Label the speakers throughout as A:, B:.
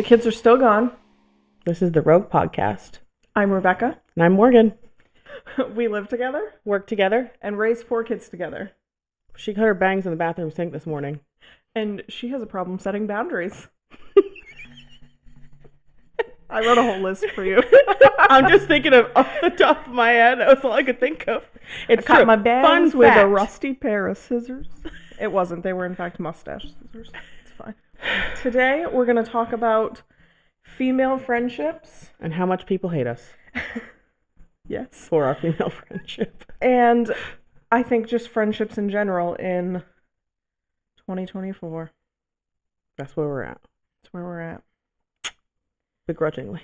A: kids are still gone.
B: This is the Rogue Podcast.
A: I'm Rebecca.
B: And I'm Morgan.
A: We live together.
B: Work together.
A: And raise 4 kids together.
B: She cut her bangs in the bathroom sink this morning.
A: And she has a problem setting boundaries. I wrote a whole list for you.
B: I'm just thinking of off the top of my head. That was all I could think of.
A: I cut my bangs with a rusty pair of scissors. It wasn't. They were, in fact, mustache scissors. It's fine. Today, we're going to talk about female friendships.
B: And how much people hate us.
A: Yes.
B: For our female friendship.
A: And I think just friendships in general in 2024.
B: That's where we're at.
A: That's where we're at.
B: Begrudgingly.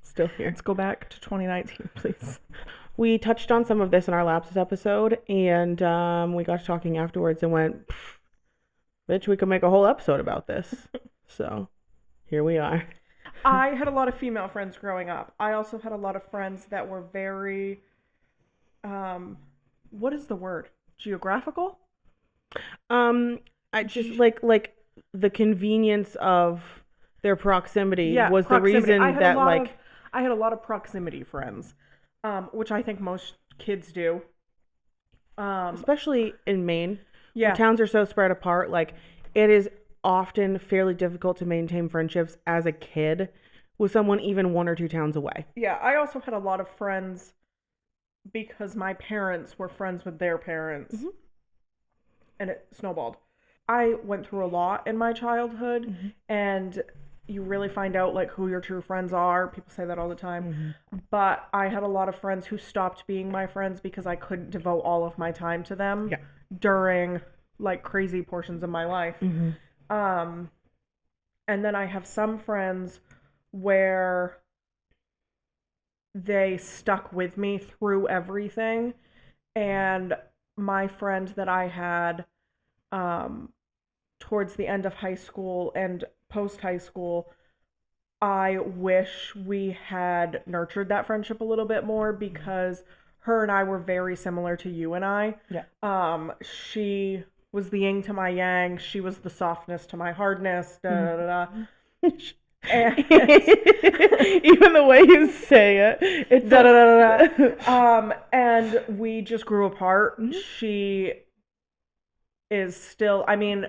B: Still here.
A: Let's go back to 2019, please.
B: We touched on some of this in our lapses episode, and we got to talking afterwards and went, bitch, we could make a whole episode about this. So, here we are.
A: I had a lot of female friends growing up. I also had a lot of friends that were very, what is the word? Geographical?
B: I just like the convenience of their proximity was the reason that
A: I had a lot of proximity friends, which I think most kids do.
B: Especially in Maine.
A: Yeah.
B: Where towns are so spread apart. Like, it is often fairly difficult to maintain friendships as a kid with someone even 1 or 2 towns away.
A: Yeah, I also had a lot of friends because my parents were friends with their parents. Mm-hmm. And it snowballed. I went through a lot in my childhood, mm-hmm. and you really find out like who your true friends are. People say that all the time. Mm-hmm. But I had a lot of friends who stopped being my friends because I couldn't devote all of my time to them during like crazy portions of my life. Mm-hmm. And then I have some friends where they stuck with me through everything. And my friend that I had towards the end of high school and post high school, I wish we had nurtured that friendship a little bit more because her and I were very similar to you and I. Yeah. She was the yin to my yang. She was the softness to my hardness. Da, da, da, da. And
B: even the way you say it, it's
A: da, da, da, da, da. And we just grew apart. Mm-hmm. She is still, I mean,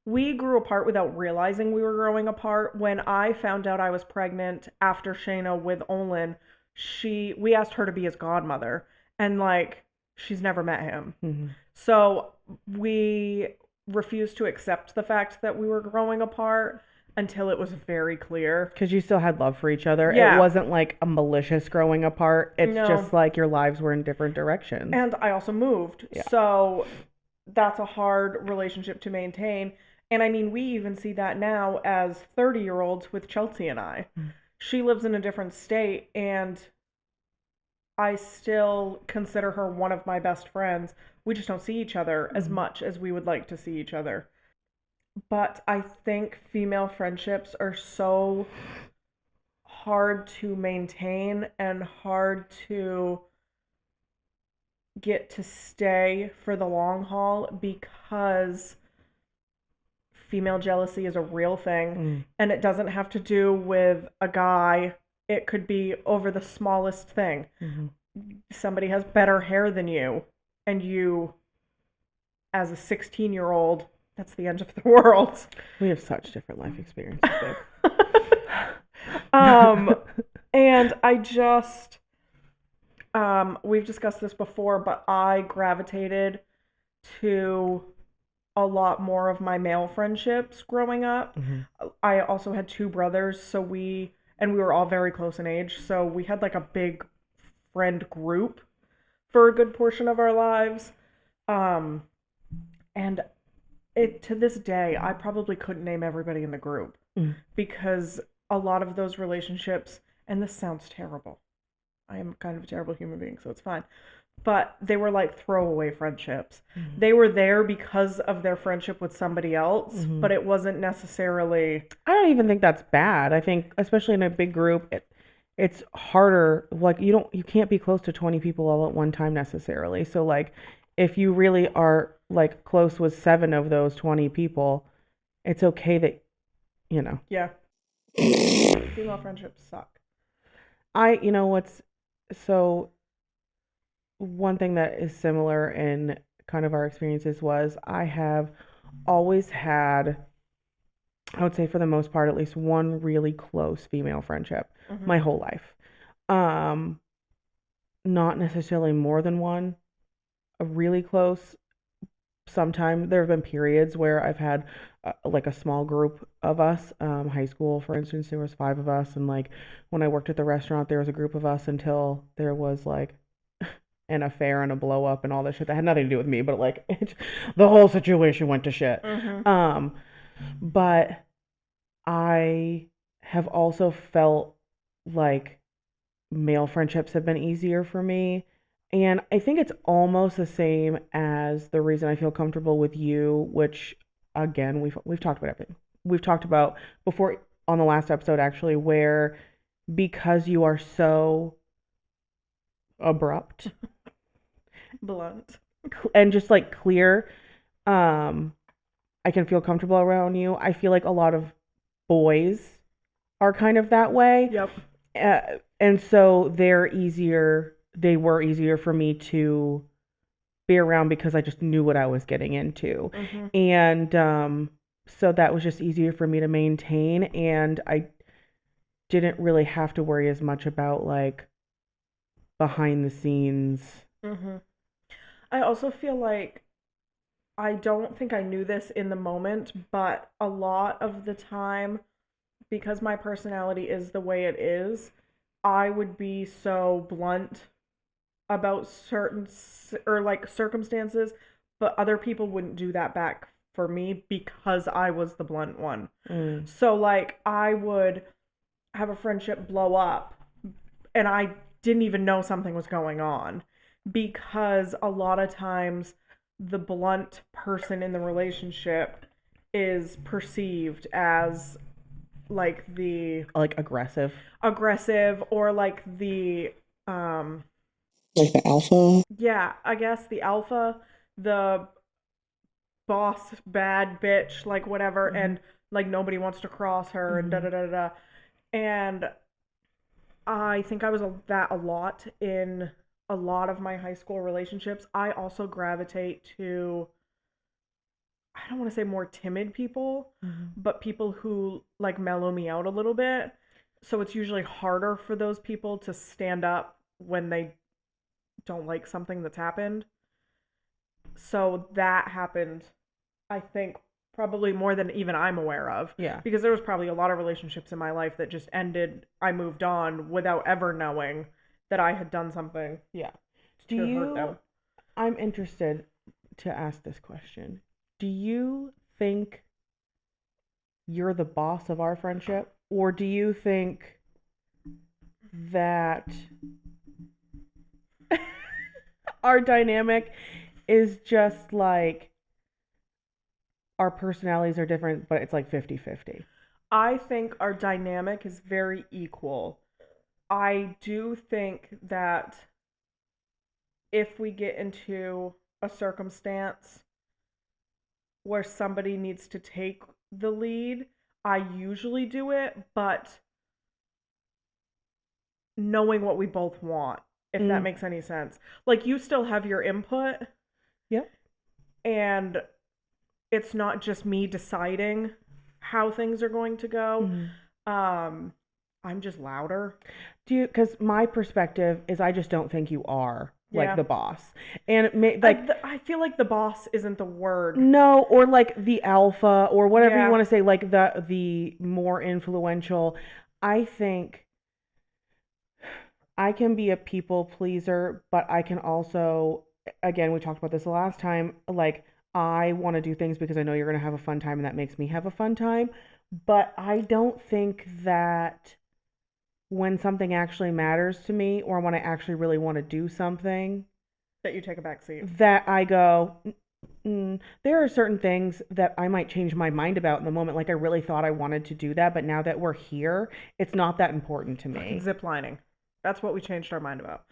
A: we grew apart without realizing we were growing apart. When I found out I was pregnant after Shayna with Olin, we asked her to be his godmother, and like she's never met him. Mm-hmm. So we refused to accept the fact that we were growing apart until it was very clear.
B: Because you still had love for each other.
A: Yeah.
B: It wasn't like a malicious growing apart. It's just like your lives were in different directions.
A: And I also moved. Yeah. So that's a hard relationship to maintain. And I mean, we even see that now as 30-year-olds with Chelsea and I. Mm. She lives in a different state, and I still consider her one of my best friends. We just don't see each other as much as we would like to see each other. But I think female friendships are so hard to maintain and hard to get to stay for the long haul because female jealousy is a real thing, and it doesn't have to do with a guy. It could be over the smallest thing. Mm-hmm. Somebody has better hair than you, and you, as a 16-year-old, that's the end of the world.
B: We have such different life experiences, babe.
A: And I just, we've discussed this before, but I gravitated to a lot more of my male friendships growing up. Mm-hmm. I also had 2 brothers, so we were all very close in age, so we had like a big friend group for a good portion of our lives. And to this day, I probably couldn't name everybody in the group because a lot of those relationships, and this sounds terrible, I am kind of a terrible human being, so it's fine, but they were like throwaway friendships. Mm-hmm. They were there because of their friendship with somebody else, but it wasn't necessarily...
B: I don't even think that's bad. I think, especially in a big group, it's harder. Like, you can't be close to 20 people all at one time necessarily. So, like, if you really are, like, close with 7 of those 20 people, it's okay that, you know.
A: Yeah. Female friendships suck.
B: You know what's so one thing that is similar in kind of our experiences was I have always had, I would say for the most part, at least one really close female friendship
A: Mm-hmm.
B: my whole life. Um, Not necessarily more than one, a really close. Sometimes there have been periods where I've had like a small group of us. High school, for instance, there was five of us, and like when I worked at the restaurant, there was a group of us until there was like an affair and a blow up and all this shit that had nothing to do with me, but like the whole situation went to shit.
A: Mm-hmm.
B: Um, but I have also felt like male friendships have been easier for me. And I think it's almost the same as the reason I feel comfortable with you, which again, we've talked about everything. We've talked about before on the last episode actually where because you are so abrupt
A: Blunt.
B: and just like clear, um I can feel comfortable around you. I feel like a lot of boys are kind of that way.
A: Yep.
B: And so they were easier for me to be around because I just knew what I was getting into.
A: Mm-hmm.
B: And so that was just easier for me to maintain. And I didn't really have to worry as much about like behind the scenes.
A: Mm-hmm. I also feel like I don't think I knew this in the moment, but a lot of the time, because my personality is the way it is, I would be so blunt about certain or like circumstances, but other people wouldn't do that back for me because I was the blunt one.
B: Mm.
A: So like I would have a friendship blow up and I didn't even know something was going on because a lot of times the blunt person in the relationship is perceived as like the
B: Like aggressive.
A: aggressive or like the um
B: Like the alpha.
A: yeah, I guess the alpha, the boss bad bitch, like whatever,
B: Mm-hmm.
A: and like nobody wants to cross her and da
B: Mm-hmm.
A: da da da. And I think I was that a lot in a lot of my high school relationships. I also gravitate to, I don't want to say more timid people,
B: Mm-hmm.
A: but people who like mellow me out a little bit. So it's usually harder for those people to stand up when they don't like something that's happened. So that happened, I think, probably more than even I'm aware of.
B: Yeah.
A: Because there was probably a lot of relationships in my life that just ended, I moved on without ever knowing that I had done something
B: Yeah. Do
A: to hurt
B: you,
A: them.
B: I'm interested to ask this question. Do you think you're the boss of our friendship? Or do you think that our dynamic is just like our personalities are different, but it's like 50-50?
A: I think our dynamic is very equal. I do think that if we get into a circumstance where somebody needs to take the lead, I usually do it, but knowing what we both want, if that
B: Mm.
A: makes any sense. Like you still have your input
B: Yep.
A: and it's not just me deciding how things are going to go.
B: Mm-hmm.
A: I'm just louder.
B: Because my perspective is I just don't think you are like
A: Yeah.
B: the boss. And it may, like,
A: I feel like the boss isn't the word.
B: no, or like the alpha or whatever you
A: Yeah.
B: want to say, like the more influential. I think I can be a people pleaser, but I can also, again, we talked about this the last time, like I want to do things because I know you're going to have a fun time and that makes me have a fun time. But I don't think that when something actually matters to me or when I actually really want to do something,
A: That you take a back seat.
B: that I go, there are certain things that I might change my mind about in the moment. Like I really thought I wanted to do that, but now that we're here, it's not that important to
A: Fucking
B: me.
A: zip lining. That's what we changed our mind about.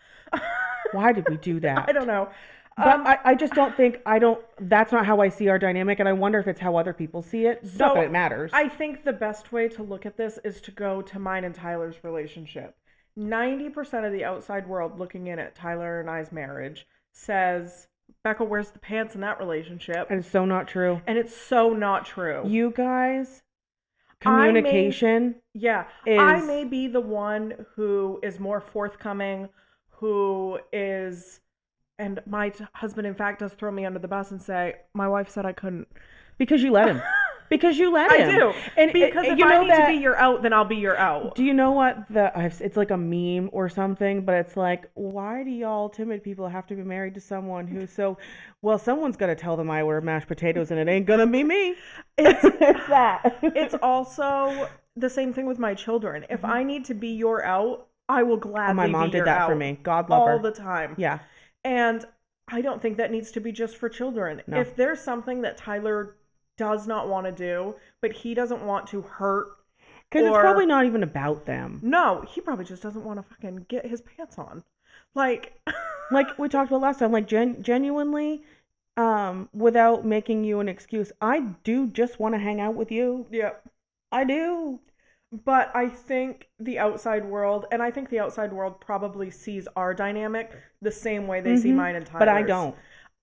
B: Why did we do
A: I
B: that?
A: don't know.
B: But I just don't think, that's not how I see our dynamic, and I wonder if it's how other people see it. Not that it matters.
A: I think the best way to look at this is to go to mine and Tyler's relationship. 90% of the outside world looking in at Tyler and I's marriage says, Becca wears the pants in that relationship.
B: And it's so not true.
A: And it's so not true.
B: You guys, communication
A: I may be the one who is more forthcoming, who is, and my husband in fact does throw me under the bus and say, my wife said I couldn't.
B: Because you let him. Because you let him.
A: I do. And because if I need to be your out, then I'll be your out.
B: Do you know what it's like a meme or something, but it's like, why do y'all timid people have to be married to someone who's so, well, someone's got to tell them I wear mashed potatoes and it ain't gonna be me. It's that.
A: It's also the same thing with my children. If I need to be your out, I will gladly be your out.
B: My mom did that for me. God love her.
A: All the time.
B: Yeah.
A: And I don't think that needs to be just for children. No. If there's something that Tyler does not want to do, but he doesn't want to hurt,
B: because it's probably not even about them.
A: No, he probably just doesn't want to fucking get his pants on. Like
B: we talked about last time, like genuinely, without making you an excuse, I do just want to hang out with you.
A: Yep.
B: I do.
A: But I think the outside world, and I think the outside world probably sees our dynamic the same way they see mine and Tyler's.
B: But I don't.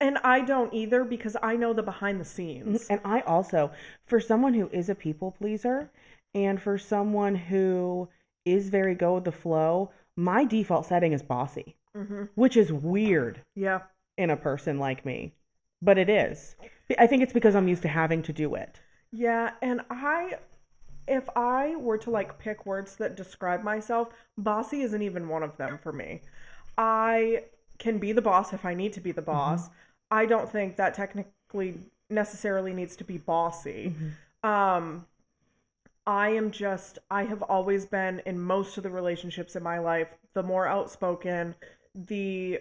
A: And I don't either, because I know the behind the scenes.
B: And I also, for someone who is a people pleaser and for someone who is very go with the flow, my default setting is bossy, which is weird in a person like me. But it is. I think it's because I'm used to having to do it.
A: Yeah, and if I were to like pick words that describe myself, bossy isn't even one of them for me. I can be the boss if I need to be the boss. I don't think that technically necessarily needs to be bossy. I have always been, in most of the relationships in my life, the more outspoken, the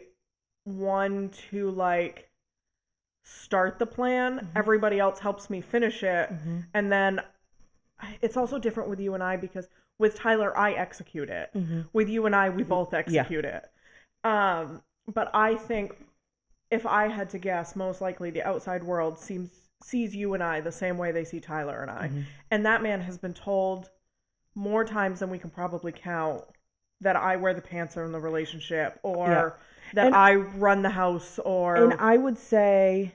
A: one to like start the plan. Everybody else helps me finish it. And then it's also different with you and I, because with Tyler, I execute it. With you and I, we both execute it. But I think, if I had to guess, most likely the outside world sees you and I the same way they see Tyler and I. And that man has been told more times than we can probably count that I wear the pants in the relationship, or that I run the house, or...
B: And I would say...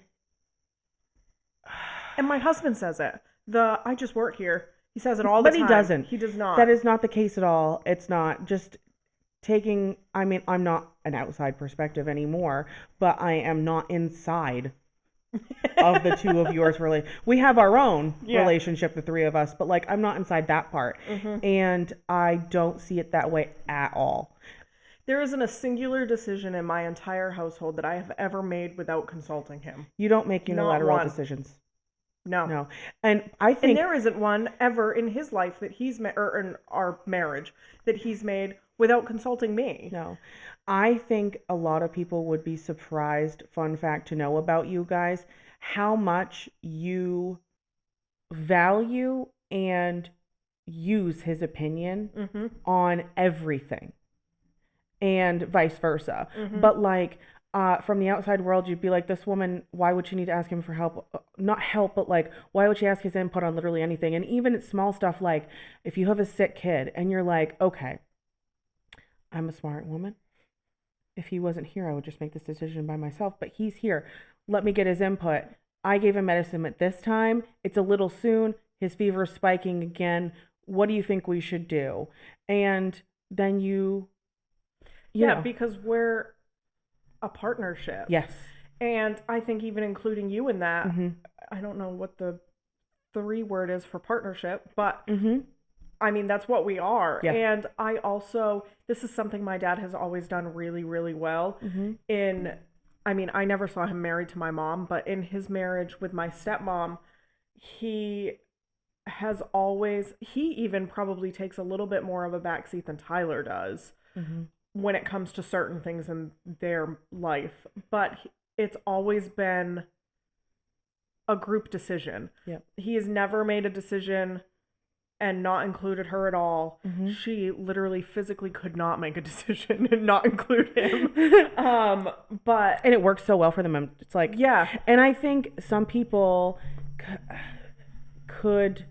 A: And my husband says it. I just work here. He says it all the time.
B: But he doesn't.
A: He does not.
B: That is not the case at all. It's not. Just... I'm not an outside perspective anymore, but I am not inside of the two of yours. Really, we have our own relationship, the three of us, but like, I'm not inside that part. And I don't see it that way at all.
A: There isn't a singular decision in my entire household that I have ever made without consulting him.
B: You don't make unilateral decisions.
A: No.
B: And I think...
A: And there isn't one ever in his life that he's or in our marriage that he's made without consulting me.
B: No. I think a lot of people would be surprised, fun fact to know about you guys, how much you value and use his opinion on everything, and vice versa. But like, from the outside world, you'd be like, this woman, why would she need to ask him for help? Not help, but like, why would she ask his input on literally anything? And even it's small stuff like, if you have a sick kid and you're like, okay, I'm a smart woman. If he wasn't here, I would just make this decision by myself, but he's here. Let me get his input. I gave him medicine at this time. It's a little soon. His fever is spiking again. What do you think we should do? And then you know.
A: Because we're a partnership.
B: Yes.
A: And I think even including you in that, I don't know what the 3 word is for partnership, but I mean, that's what we are.
B: Yeah.
A: And I also, this is something my dad has always done really, really well. I never saw him married to my mom, but in his marriage with my stepmom, he even probably takes a little bit more of a backseat than Tyler does when it comes to certain things in their life. But it's always been a group decision.
B: Yep.
A: He has never made a decision and not included her at all.
B: Mm-hmm.
A: She literally physically could not make a decision and not include him. But
B: and it works so well for them. It's like,
A: yeah.
B: And I think some people could,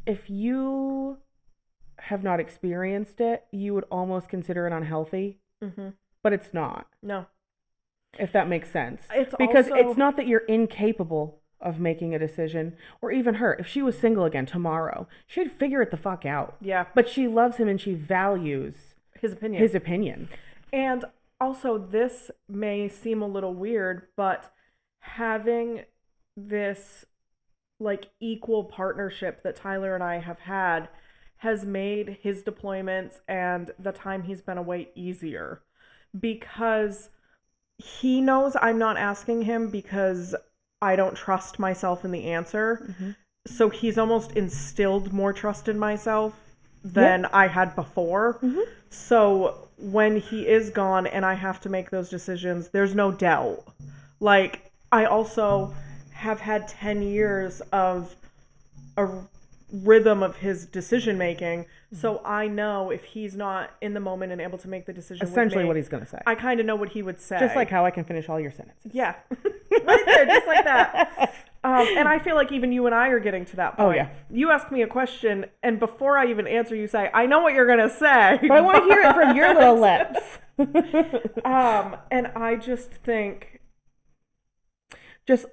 B: if you have not experienced it, you would almost consider it unhealthy,
A: Mm-hmm.
B: but it's not.
A: No.
B: If that makes sense.
A: It's
B: because
A: also,
B: it's not that you're incapable of making a decision, or even her. If she was single again tomorrow, she'd figure it the fuck out.
A: yeah,
B: But she loves him and she values
A: his opinion.
B: his opinion.
A: And also, this may seem a little weird, but having this like equal partnership that Tyler and I have had has made his deployments and the time he's been away easier, because he knows I'm not asking him because I don't trust myself in the answer.
B: Mm-hmm.
A: So he's almost instilled more trust in myself than I had before.
B: Mm-hmm.
A: So when he is gone and I have to make those decisions, there's no doubt. Like, I also have had 10 years of a rhythm of his decision making, so I know if he's not in the moment and able to make the decision
B: Essentially
A: with me,
B: what he's going to say.
A: I kind of know what he would say.
B: Just like how I can finish all your sentences.
A: Yeah. Right there, just like that. And I feel like even you and I are getting to that point.
B: Oh, yeah.
A: You ask me a question, and before I even answer, you say, I know what you're going to say.
B: But I want to hear it from your little lips.
A: And I just think...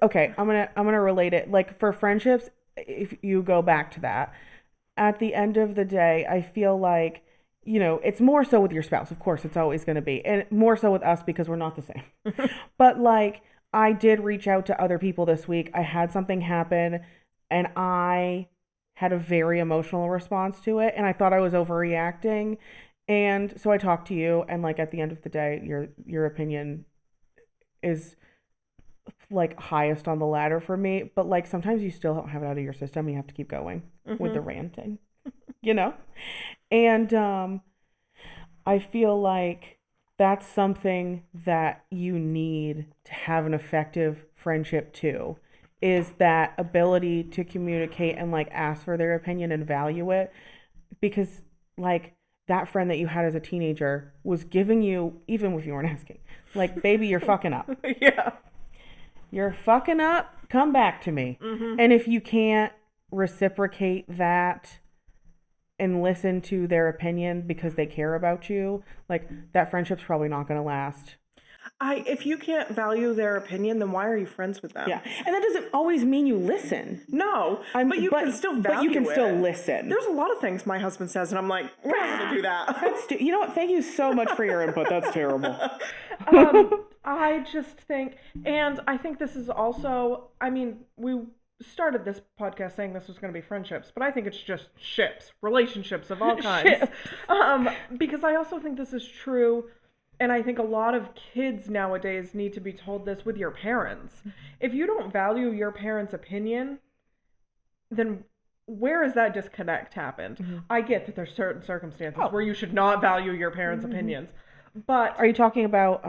B: Okay, I'm gonna relate it. Like, for friendships, if you go back to that, at the end of the day, I feel like, it's more so with your spouse. Of course, it's always going to be. And more so with us because we're not the same. But, like, I did reach out to other people this week. I had something happen, and I had a very emotional response to it, and I thought I was overreacting. And so I talked to you, and, like, at the end of the day, your opinion is, like, highest on the ladder for me. But, like, sometimes you still don't have it out of your system. You have to keep going with the ranting, And I feel like that's something that you need to have an effective friendship too, is that ability to communicate and, like, ask for their opinion and value it. Because, like, that friend that you had as a teenager was giving you, even if you weren't asking, like, baby, you're fucking up.
A: Yeah.
B: You're fucking up. Come back to me.
A: Mm-hmm.
B: And if you can't reciprocate that and listen to their opinion because they care about you, like, that friendship's probably not going to last.
A: If you can't value their opinion, then why are you friends with them?
B: Yeah, and that doesn't always mean you listen.
A: No, but you can still value it.
B: But you can still listen.
A: There's a lot of things my husband says, and I'm like, we're not going to do that.
B: You know what? Thank you so much for your input. That's terrible.
A: I just think, and I think this is also, I mean, we started this podcast saying this was going to be friendships, but I think it's just ships, relationships of all kinds. Because I also think this is true, and I think a lot of kids nowadays need to be told this with your parents. If you don't value your parents' opinion, then where has that disconnect happened? Mm-hmm. I get that there's certain circumstances where you should not value your parents' opinions. But
B: are you talking about,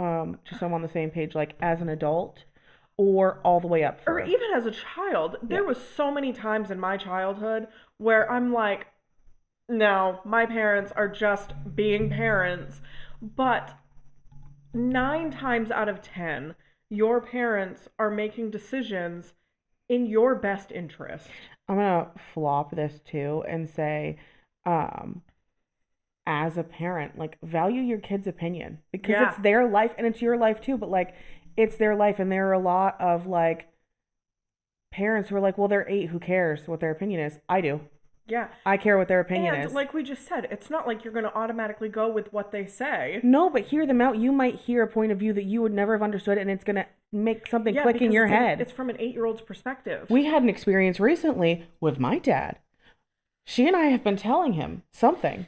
B: just so I'm on the same page, like, as an adult or all the way up
A: or even as a child? There was so many times in my childhood where I'm like, no, my parents are just being parents. But 9 times out of 10, your parents are making decisions in your best interest.
B: I'm going to flop this too and say, as a parent, like, value your kid's opinion, because it's their life and it's your life too, but, like, it's their life. And there are a lot of, like, parents who are like, well, they're 8, who cares what their opinion is? I do.
A: Yeah.
B: I care what their opinion is.
A: And like we just said, it's not like you're going to automatically go with what they say.
B: No, but hear them out. You might hear a point of view that you would never have understood, and it's going to make something click in your head.
A: It's from an 8-year-old's perspective.
B: We had an experience recently with my dad. She and I have been telling him something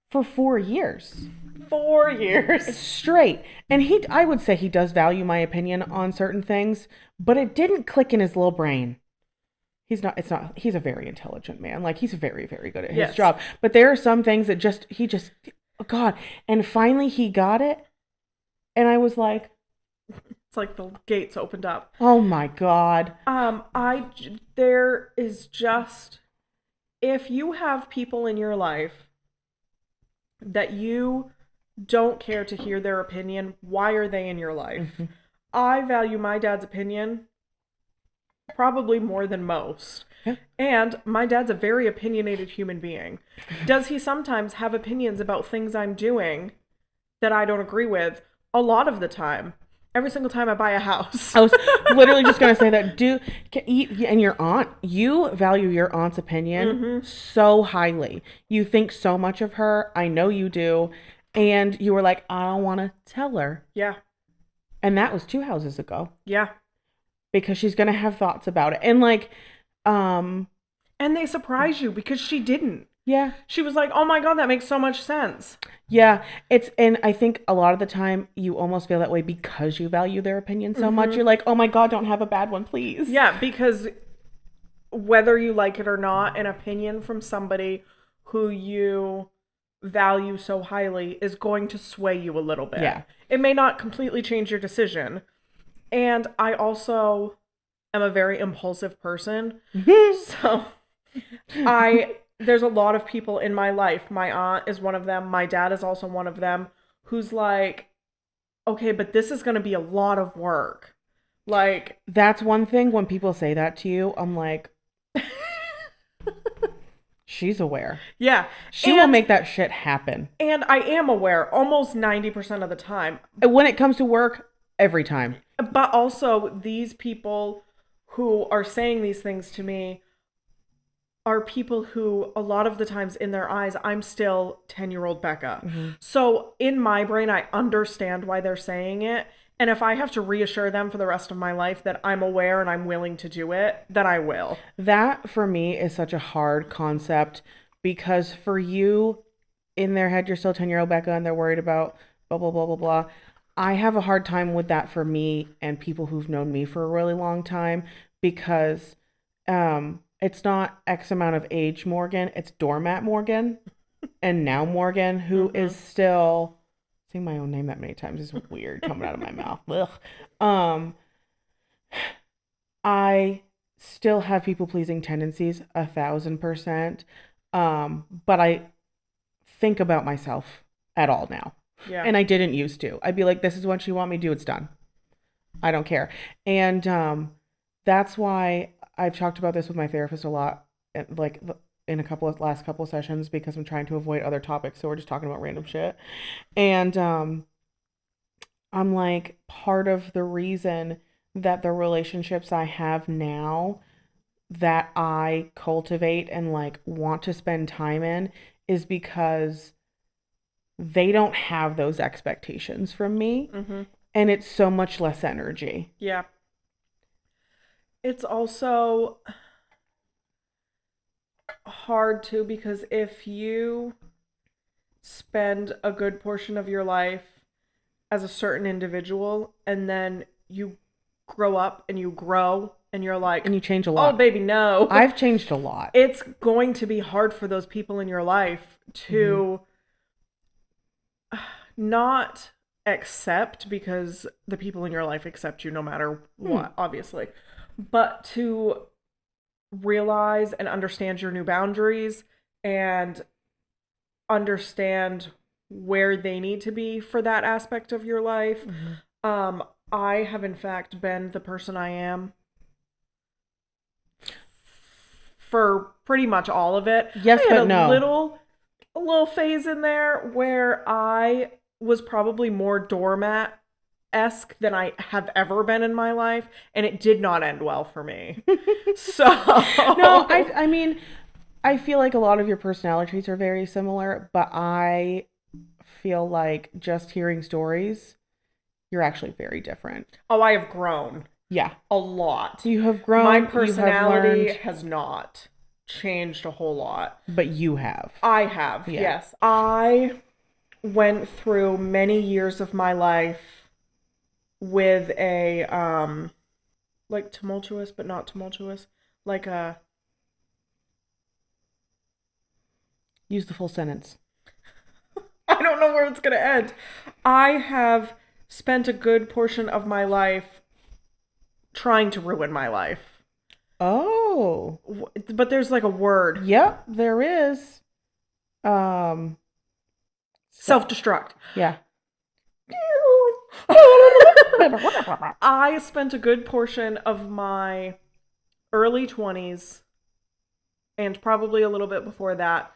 B: for 4 years.
A: 4 years.
B: Straight. And I would say he does value my opinion on certain things, but it didn't click in his little brain. He's a very intelligent man. Like, he's very, very good at his job. But there are some things that oh God. And finally he got it. And I was like,
A: it's like the gates opened up.
B: Oh my God.
A: There is just if you have people in your life that you don't care to hear their opinion, why are they in your life?
B: Mm-hmm.
A: I value my dad's opinion probably more than most.
B: Yeah.
A: And my dad's a very opinionated human being. Does he sometimes have opinions about things I'm doing that I don't agree with? A lot of the time. Every single time I buy a house.
B: I was literally just gonna say that. And your aunt, you value your aunt's opinion so highly. You think so much of her. I know you do, and you were like, I don't want to tell her.
A: Yeah.
B: And that was 2 houses ago.
A: Yeah.
B: Because she's gonna have thoughts about it, and like,
A: and they surprise you because she didn't.
B: Yeah.
A: She was like, oh my God, that makes so much sense.
B: Yeah. And I think a lot of the time you almost feel that way because you value their opinion so much. You're like, oh my God, don't have a bad one, please.
A: Yeah, because whether you like it or not, an opinion from somebody who you value so highly is going to sway you a little bit.
B: Yeah.
A: It may not completely change your decision. And I also am a very impulsive person. So there's a lot of people in my life. My aunt is one of them. My dad is also one of them who's like, okay, but this is going to be a lot of work. Like,
B: that's one thing when people say that to you, I'm like, she's aware.
A: Yeah.
B: She will make that shit happen.
A: And I am aware almost 90% of the time.
B: When it comes to work, every time.
A: But also, these people who are saying these things to me are people who, a lot of the times in their eyes, I'm still 10-year-old Becca. So in my brain, I understand why they're saying it. And if I have to reassure them for the rest of my life that I'm aware and I'm willing to do it, then I will.
B: That, for me, is such a hard concept because for you, in their head, you're still 10-year-old Becca and they're worried about blah, blah, blah, blah, blah. I have a hard time with that for me and people who've known me for a really long time because it's not X amount of age Morgan, it's doormat Morgan and now Morgan, who is still... Saying my own name that many times is weird coming out of my mouth. Ugh. I still have people-pleasing tendencies, 1,000%. But I think about myself at all now.
A: Yeah.
B: And I didn't used to. I'd be like, this is what you want me to do, it's done. I don't care. And that's why I've talked about this with my therapist a lot, like in last couple of sessions, because I'm trying to avoid other topics, so we're just talking about random shit. And I'm like, part of the reason that the relationships I have now that I cultivate and like want to spend time in is because they don't have those expectations from me. And it's so much less energy.
A: Yeah. It's also hard too because if you spend a good portion of your life as a certain individual and then you grow up and you grow and you're like,
B: and you change a lot.
A: Oh baby, no.
B: I've changed a lot.
A: It's going to be hard for those people in your life to not accept, because the people in your life accept you no matter what, obviously, but to realize and understand your new boundaries and understand where they need to be for that aspect of your life. I have in fact been the person I am for pretty much all of it.
B: Yes,
A: I had
B: but no.
A: A little phase in there where I was probably more doormat-esque than I have ever been in my life, and it did not end well for me. So
B: no, I mean, I feel like a lot of your personalities are very similar, but I feel like just hearing stories, you're actually very different.
A: Oh, I have grown.
B: Yeah.
A: A lot.
B: You have grown.
A: My personality
B: learned,
A: has not changed a whole lot.
B: But you have.
A: I have, yes. I went through many years of my life with a, like tumultuous, but not tumultuous. Like a...
B: Use the full sentence.
A: I don't know where it's going to end. I have spent a good portion of my life trying to ruin my life.
B: Oh.
A: But there's like a word.
B: Yep, there is. Um,
A: Self-destruct.
B: yeah.
A: I spent a good portion of my early 20s and probably a little bit before that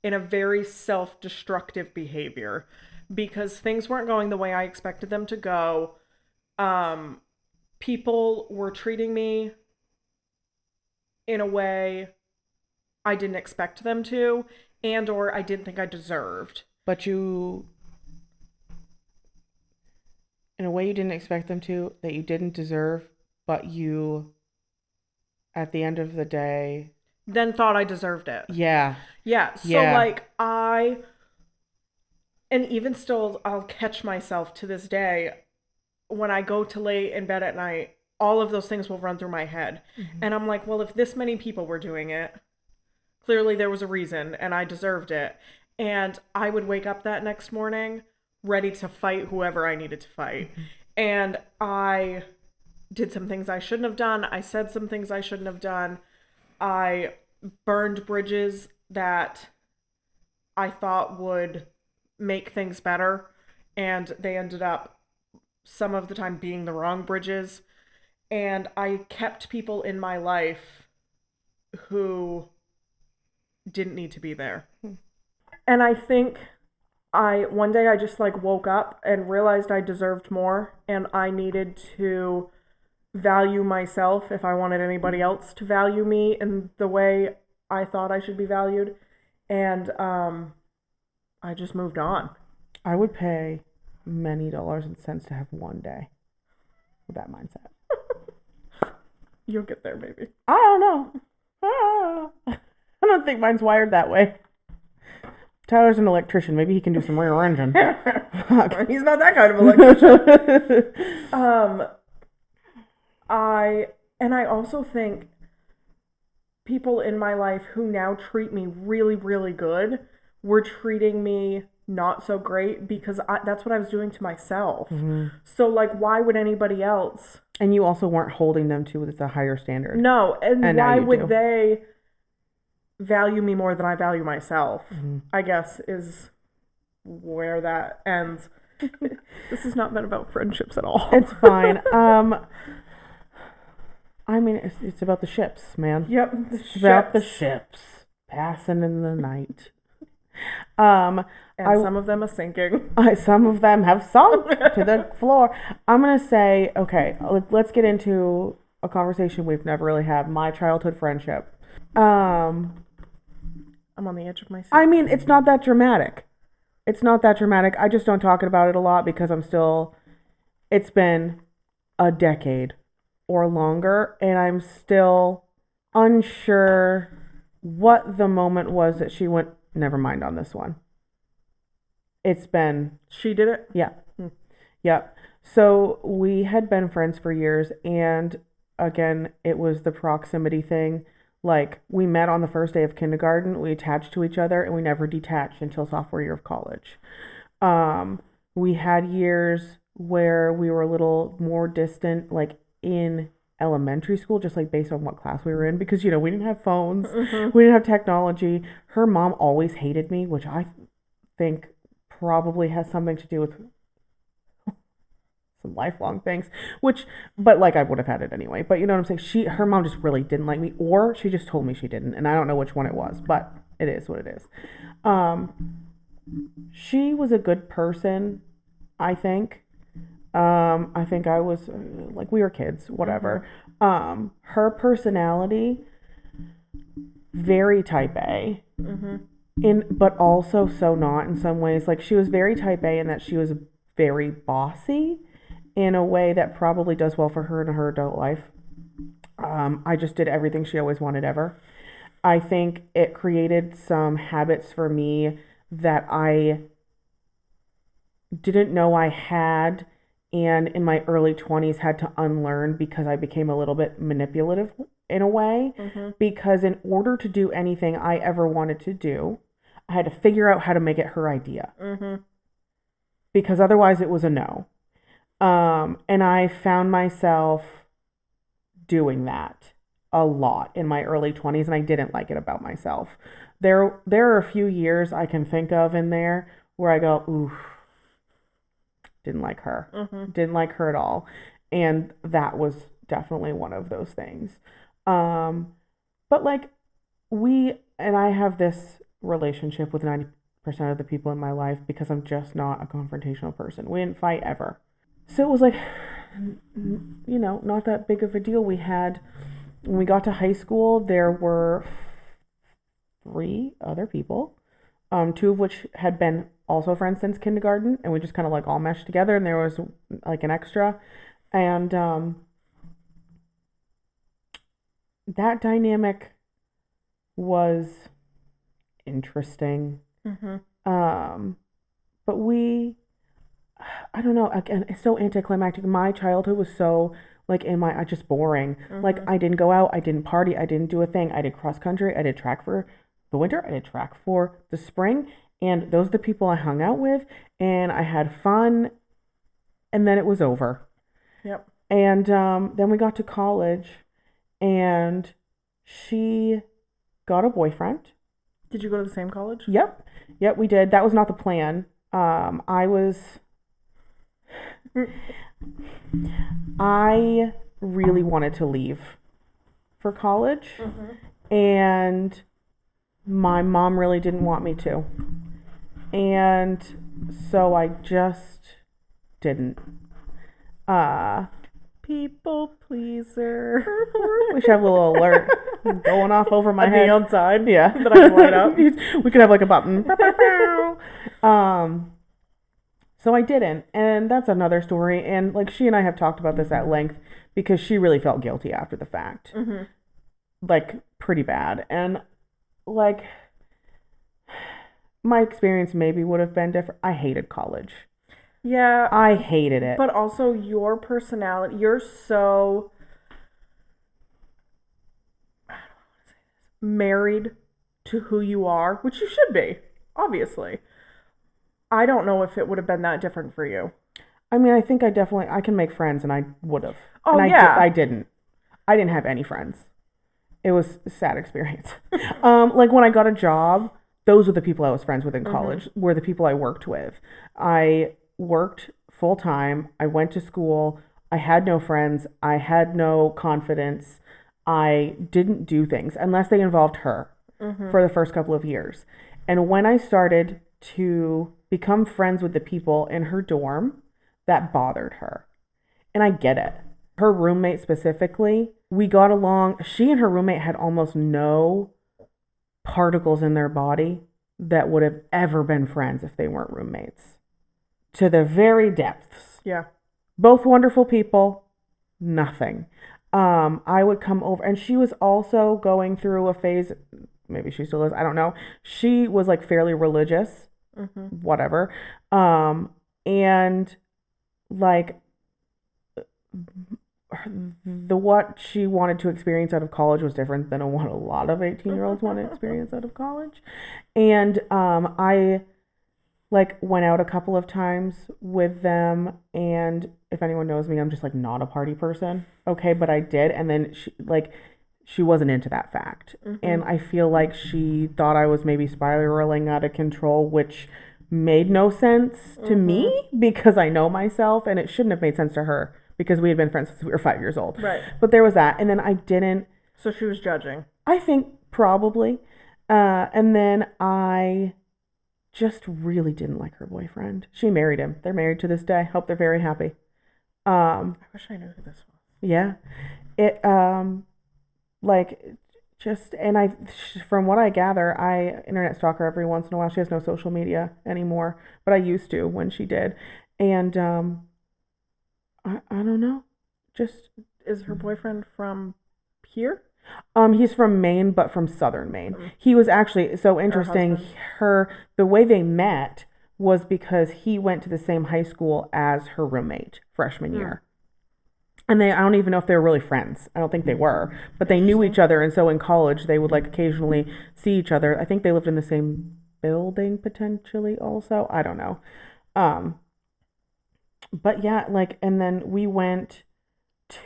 A: in a very self-destructive behavior because things weren't going the way I expected them to go. Um, People were treating me in a way I didn't expect them to, and or I didn't think I deserved.
B: But you, in a way you didn't expect them to, that you didn't deserve, but you, at the end of the day,
A: Then thought I deserved it.
B: yeah,
A: Yeah, so
B: yeah.
A: like and even still, I'll catch myself to this day when I go to lay in bed at night, all of those things will run through my head.
B: Mm-hmm.
A: And I'm like, well, if this many people were doing it, clearly there was a reason and I deserved it. And I would wake up that next morning ready to fight whoever I needed to fight.
B: Mm-hmm.
A: And I did some things I shouldn't have done. I said some things I shouldn't have done. I burned bridges that I thought would make things better. And they ended up some of the time being the wrong bridges. And I kept people in my life who didn't need to be there. And I think one day I just like woke up and realized I deserved more and I needed to value myself if I wanted anybody else to value me in the way I thought I should be valued. And I just moved on.
B: I would pay many dollars and cents to have one day with that mindset.
A: You'll get there, maybe.
B: I don't know. I don't think mine's wired that way. Tyler's an electrician. Maybe he can do some rearranging.
A: He's not that kind of electrician. I also think people in my life who now treat me really, really good were treating me not so great because that's what I was doing to myself.
B: Mm-hmm.
A: So, like, why would anybody else?
B: And you also weren't holding them to a higher standard.
A: No, and
B: now
A: why
B: you
A: would
B: do.
A: they value me more than I value myself?
B: Mm-hmm.
A: I guess is where that ends. This has not been about friendships at all.
B: It's fine. I mean, it's about the ships, man.
A: Yep,
B: it's about the ships passing in the night. And
A: some of them are sinking.
B: Some of them have sunk to the floor. I'm gonna say, okay, let's get into a conversation we've never really had. My childhood friendship.
A: I'm on the edge of my seat.
B: I mean, it's not that dramatic. It's not that dramatic. I just don't talk about it a lot because it's been a decade or longer, and I'm still unsure what the moment was that she went, never mind on this one. It's been...
A: She did it?
B: Yeah. Yep. So we had been friends for years, and again, it was the proximity thing. Like, we met on the first day of kindergarten, we attached to each other, and we never detached until sophomore year of college. We had years where we were a little more distant, like in elementary school, just like based on what class we were in, because, we didn't have phones, we didn't have technology. Her mom always hated me, which I think probably has something to do with some lifelong things, but like I would have had it anyway. But you know what I'm saying? Her mom just really didn't like me, or she just told me she didn't, and I don't know which one it was, but it is what it is. She was a good person, I think. I think I was like, we were kids, whatever. Mm-hmm. Her personality, very type A. Mm-hmm. But also so not in some ways. Like, she was very type A in that she was very bossy in a way that probably does well for her in her adult life. I just did everything she always wanted ever. I think it created some habits for me that I didn't know I had, and in my early 20s had to unlearn because I became a little bit manipulative in a way. Mm-hmm. Because in order to do anything I ever wanted to do, I had to figure out how to make it her idea. Mm-hmm. Because otherwise it was a no. And I found myself doing that a lot in my early 20s, and I didn't like it about myself. There are a few years I can think of in there where I go, ooh, didn't like her.
A: Mm-hmm.
B: Didn't like her at all. And that was definitely one of those things. Um, but like we and I have this relationship with 90% of the people in my life because I'm just not a confrontational person. We didn't fight ever. So it was like, not that big of a deal. When we got to high school, there were three other people, two of which had been also friends since kindergarten, and we just kind of like all meshed together, and there was like an extra. And that dynamic was interesting.
A: Mm-hmm.
B: Um, but I don't know, again, it's so anticlimactic. My childhood was so like just boring. Like
A: Mm-hmm.
B: I didn't go out, I didn't party, I didn't do a thing. I did cross country, I did track for the winter, I did track for the spring, and those are the people I hung out with, and I had fun, and then it was over.
A: Yep.
B: And then we got to college, and she got a boyfriend.
A: Did you go to the same college?
B: Yep. Yep, we did. That was not the plan. I really wanted to leave for college,
A: Mm-hmm.
B: and my mom really didn't want me to. And so I just didn't. Uh,
A: People pleaser.
B: we should have a little alert going off over my
A: A
B: head.
A: neon sign.
B: Yeah.
A: That I can light up.
B: We could have like a button. um, so I didn't. And that's another story. And like she and I have talked about this at length because she really felt guilty after the fact.
A: Mm-hmm.
B: Like pretty bad. And like my experience maybe would have been different. I hated college.
A: Yeah,
B: I hated it.
A: but also your personality, you're so married to who you are, which you should be, obviously. I don't know if it would have been that different for you.
B: I mean, I think I can make friends, and I would have.
A: Oh,
B: And
A: yeah.
B: I didn't. I didn't have any friends. It was a sad experience. Like when I got a job, those were the people I was friends with in college, were the people I worked with. I worked full time. I went to school. I had no friends. I had no confidence. I didn't do things unless they involved her for the first couple of years. And when I started to become friends with the people in her dorm, that bothered her. And I get it. Her roommate specifically, we got along. She and her roommate had almost no particles in their body that would have ever been friends if they weren't roommates. To the very depths.
A: Yeah.
B: Both wonderful people, nothing. I would come over, and she was also going through a phase, maybe she still is, I don't know. She was like fairly religious, whatever. And like the what she wanted to experience out of college was different than what a lot of 18-year-olds want to experience out of college. And I like went out a couple of times with them, and if anyone knows me, I'm just like not a party person. Okay, but I did, and then she wasn't into that fact. And I feel like she thought I was maybe spiraling out of control, which made no sense to me because I know myself, and it shouldn't have made sense to her because we had been friends since we were 5 years old.
A: Right.
B: But there was that, and then I didn't.
A: So she was judging.
B: I think probably, and then I just really didn't like her boyfriend. She married him. They're married to this day. Hope they're very happy.
A: I wish I knew who this was.
B: Yeah. It like just and I from what I gather, I internet stalk her every once in a while. She has no social media anymore, but I used to when she did. And I don't know. Just
A: Is her boyfriend from here?
B: he's from Maine, but from southern Maine. He was actually so interesting.
A: husband.
B: The way they met was because he went to the same high school as her roommate freshman year. And I don't even know if they were really friends. I don't think they were, but they knew each other. And so in college, they would like occasionally see each other. I think they lived in the same building potentially also. I don't know. Um, but yeah, like, and then we went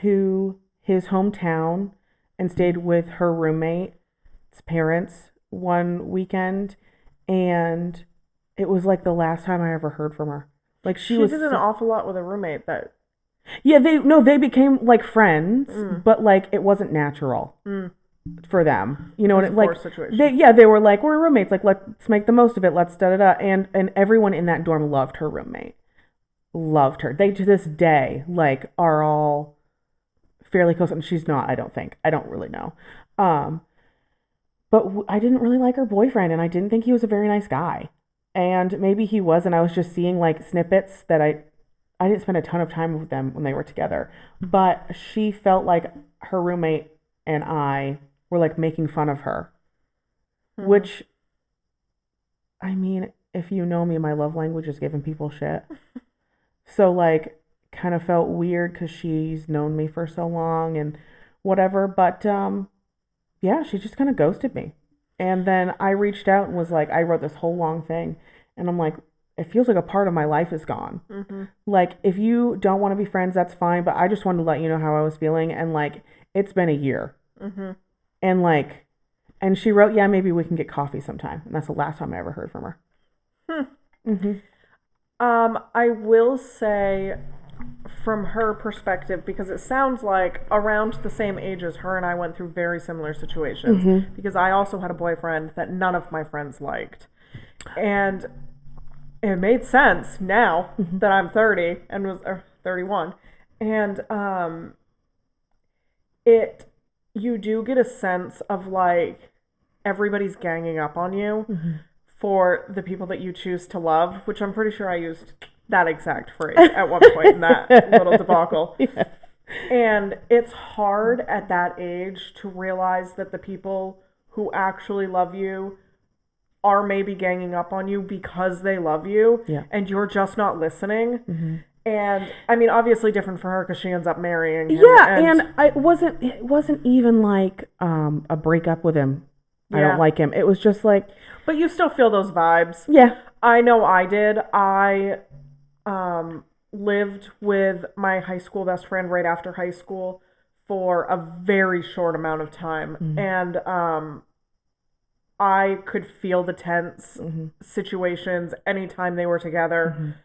B: to his hometown and stayed with her roommate's parents one weekend, and it was like the last time I ever heard from her. Like
A: she did an awful lot with a roommate that.
B: Yeah, they became like friends, but like it wasn't natural for them. You know what? Like they were like, we're roommates. Like let's make the most of it. Let's da da da. And everyone in that dorm loved her roommate. Loved her. They to this day like are all fairly close, and she's not. I don't think. I don't really know. But I didn't really like her boyfriend, and I didn't think he was a very nice guy. And maybe he was, and I was just seeing like snippets that I didn't spend a ton of time with them when they were together, but she felt like her roommate and I were like making fun of her, which, I mean, if you know me, my love language is giving people shit. So like, kind of felt weird because she's known me for so long and whatever, but yeah, she just kind of ghosted me. And then I reached out and was like, I wrote this whole long thing, and I'm like, it feels like a part of my life is gone. Like, if you don't want to be friends, that's fine, but I just wanted to let you know how I was feeling, and like, it's been a year. And like, and she wrote, yeah, maybe we can get coffee sometime. And that's the last time I ever heard from her.
A: I will say, from her perspective, because it sounds like around the same age as her and I went through very similar situations, because I also had a boyfriend that none of my friends liked. And it made sense now that I'm 30 and was 31. And you do get a sense of like everybody's ganging up on you for the people that you choose to love, which I'm pretty sure I used that exact phrase at one point in that little debacle. Yeah. And it's hard at that age to realize that the people who actually love you are maybe ganging up on you because they love you, and you're just not listening. And I mean, obviously different for her because she ends up marrying him.
B: Yeah, and it wasn't even like a breakup with him. I don't like him. It was just like,
A: but you still feel those vibes.
B: Yeah,
A: I know I did. I lived with my high school best friend right after high school for a very short amount of time, and I could feel the tense situations anytime they were together.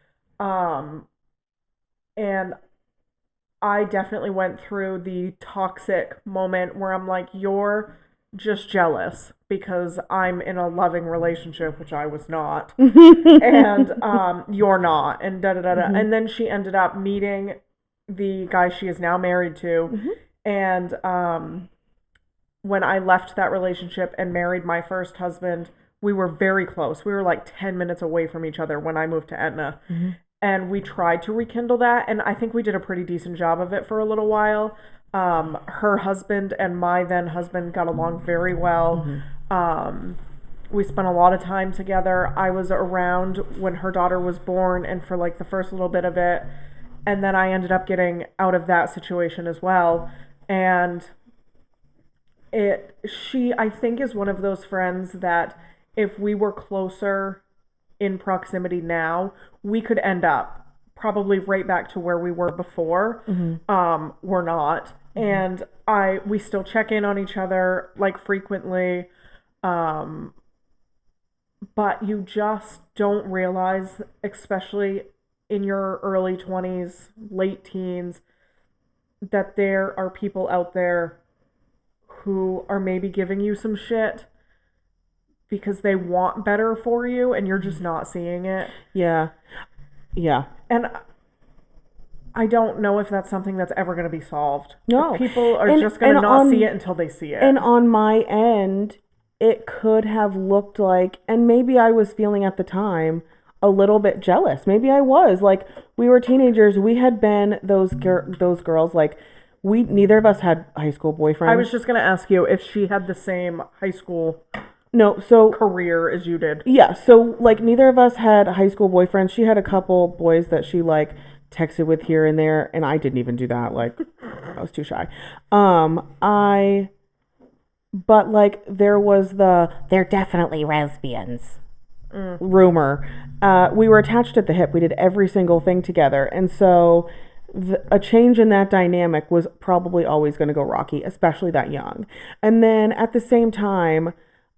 A: And I definitely went through the toxic moment where I'm like, you're just jealous because I'm in a loving relationship, which I was not, and you're not, and da da da da. And then she ended up meeting the guy she is now married to, and when I left that relationship and married my first husband, we were very close. We were like 10 minutes away from each other when I moved to Etna. And we tried to rekindle that, and I think we did a pretty decent job of it for a little while. Her husband and my then husband got along very well. We spent a lot of time together. I was around when her daughter was born and for like the first little bit of it. And then I ended up getting out of that situation as well. And she, I think, is one of those friends that if we were closer in proximity now, we could end up probably right back to where we were before. We're not. And we still check in on each other like frequently. But you just don't realize, especially in your early 20s, late teens, that there are people out there who are maybe giving you some shit because they want better for you and you're just not seeing it.
B: Yeah.
A: And I don't know if that's something that's ever going to be solved.
B: No.
A: People are just going to not see it until they see it.
B: And on my end, it could have looked like, and maybe I was feeling at the time a little bit jealous. Maybe I was. Like, we were teenagers. We had been those girls, like, neither of us had high school boyfriends.
A: I was just going to ask you if she had the same high school career as you did.
B: Yeah, so like neither of us had high school boyfriends. She had a couple boys that she like texted with here and there, and I didn't even do that. Like, I was too shy. But like there was they're definitely lesbians rumor. We were attached at the hip. We did every single thing together, and so a change in that dynamic was probably always going to go rocky, especially that young. And then at the same time,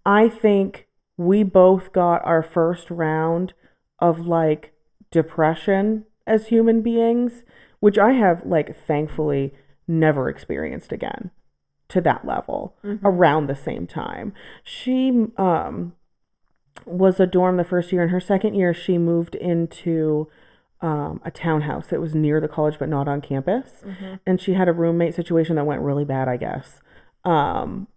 B: I think we both got our first round of like depression as human beings, which I have like thankfully never experienced again to that level around the same time. She was a dorm the first year. In her second year, she moved into a townhouse that was near the college but not on campus. And she had a roommate situation that went really bad, I guess. And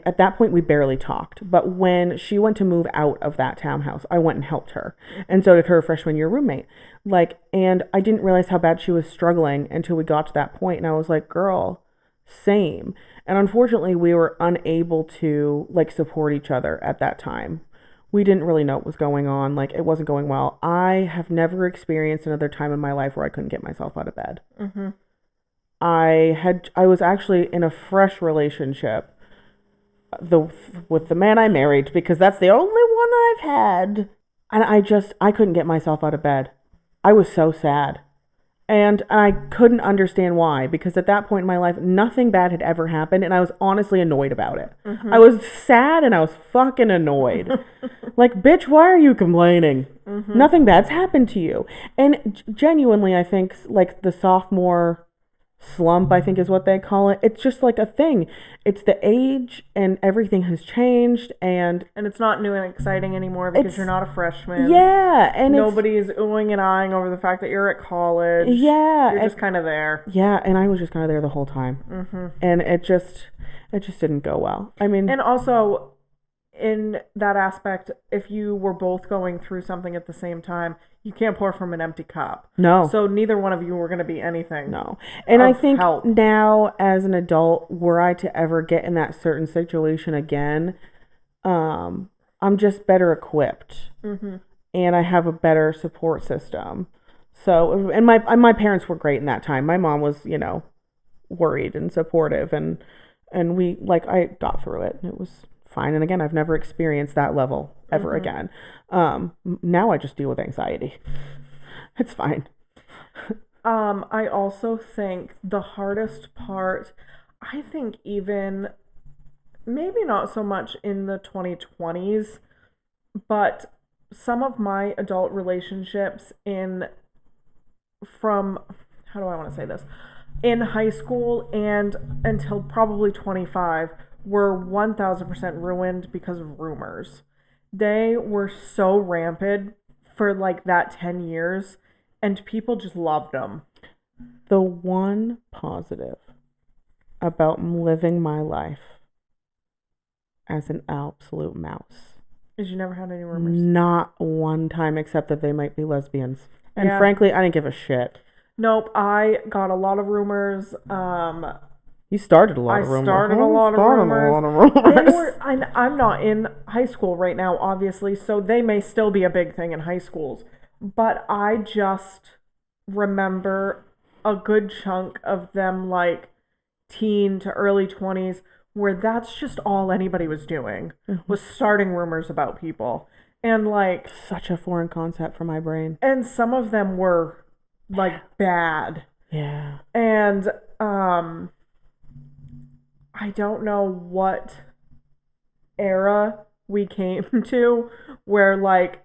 B: at that point, we barely talked. But when she went to move out of that townhouse, I went and helped her. And so did her freshman year roommate. Like, and I didn't realize how bad she was struggling until we got to that point. And I was like, girl, same. And unfortunately, we were unable to like support each other at that time. We didn't really know what was going on. Like, it wasn't going well. I have never experienced another time in my life where I couldn't get myself out of bed. I was actually in a fresh relationship with the man I married, because that's the only one I've had. And I couldn't get myself out of bed. I was so sad. And I couldn't understand why, because at that point in my life, nothing bad had ever happened, and I was honestly annoyed about it. I was sad and I was fucking annoyed. Like, bitch, why are you complaining? Nothing bad's happened to you. And genuinely, I think, like, the sophomore slump, I think is what they call it. It's just like a thing. It's the age and everything has changed, and
A: it's not new and exciting anymore because you're not a freshman.
B: Yeah, and
A: nobody's oohing and eyeing over the fact that you're at college.
B: Yeah,
A: you're just kind of there.
B: Yeah, and I was just kind of there the whole time. And it just didn't go well. I mean,
A: and also in that aspect, if you were both going through something at the same time, you can't pour from an empty cup.
B: No.
A: So neither one of you were going to be anything.
B: No. And I think now as an adult, were I to ever get in that certain situation again, I'm just better equipped. And I have a better support system. So, and my parents were great in that time. My mom was, worried and supportive, and we, like, I got through it. It was fine. And again, I've never experienced that level ever again. Now I just deal with anxiety. It's fine.
A: I also think the hardest part, I think even maybe not so much in the 2020s, but some of my adult relationships from how do I want to say this? In high school and until probably 25 were 1000% ruined because of rumors. They were so rampant for like that 10 years, and people just loved them.
B: The one positive about living my life as an absolute mouse
A: is you never had any rumors.
B: Not one time, except that they might be lesbians. And frankly, I didn't give a shit.
A: Nope, I got a lot of rumors.
B: You started a lot of rumors.
A: I started a lot of rumors. I'm not in high school right now, obviously, so they may still be a big thing in high schools. But I just remember a good chunk of them, like teen to early 20s, where that's just all anybody was doing, was starting rumors about people. And like,
B: such a foreign concept for my brain.
A: And some of them were like bad.
B: Yeah.
A: And I don't know what era we came to where like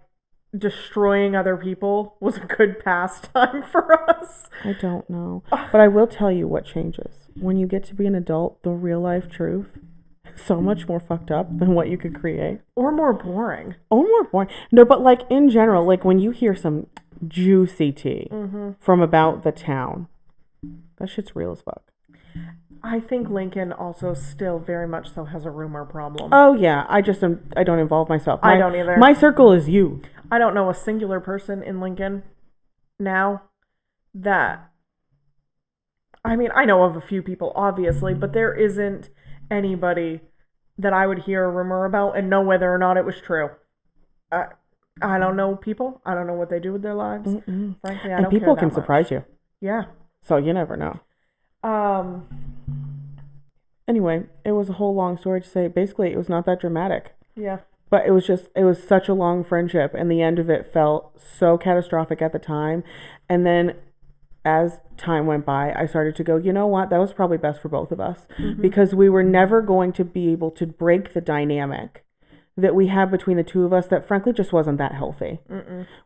A: destroying other people was a good pastime for us.
B: I don't know. But I will tell you what changes. When you get to be an adult, the real life truth is so much more fucked up than what you could create.
A: Or more boring.
B: No, but like in general, like when you hear some juicy tea from about the town, that shit's real as fuck.
A: I think Lincoln also still very much so has a rumor problem.
B: Oh yeah, I don't involve myself.
A: I don't either.
B: My circle is you.
A: I don't know a singular person in Lincoln now that, I mean, I know of a few people obviously, but there isn't anybody that I would hear a rumor about and know whether or not it was true. I don't know people. I don't know what they do with their lives. Frankly, I don't care that much.
B: And people can surprise you.
A: Yeah.
B: So you never know. Anyway, it was a whole long story to say. Basically, it was not that dramatic.
A: Yeah.
B: But it was such a long friendship, and the end of it felt so catastrophic at the time. And then as time went by, I started to go, you know what, that was probably best for both of us, because we were never going to be able to break the dynamic that we had between the two of us that frankly just wasn't that healthy.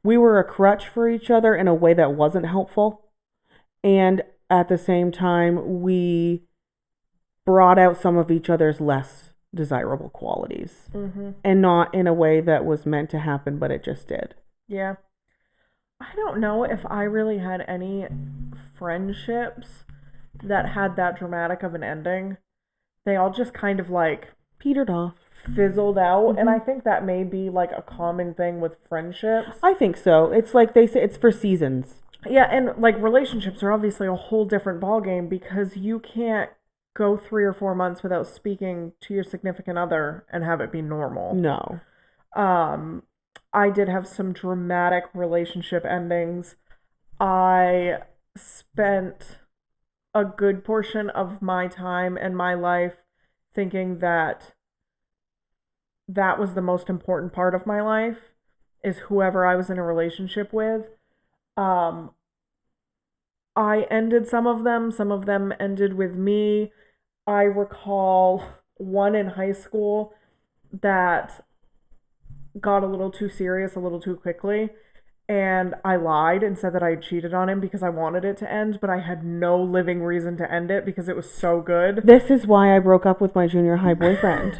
B: We were a crutch for each other in a way that wasn't helpful. And at the same time, we brought out some of each other's less desirable qualities. And not in a way that was meant to happen, but it just did.
A: Yeah. I don't know if I really had any friendships that had that dramatic of an ending. They all just kind of like
B: petered off,
A: fizzled out, and I think that may be like a common thing with friendships.
B: I think so. It's like they say, it's for seasons.
A: Yeah, and like relationships are obviously a whole different ballgame because you can't go 3 or 4 months without speaking to your significant other and have it be normal.
B: No.
A: I did have some dramatic relationship endings. I spent a good portion of my time and my life thinking that that was the most important part of my life, is whoever I was in a relationship with. I ended some of them ended with me. I recall one in high school that got a little too serious a little too quickly, and I lied and said that I had cheated on him because I wanted it to end, but I had no living reason to end it because it was so good.
B: This is why I broke up with my junior high boyfriend.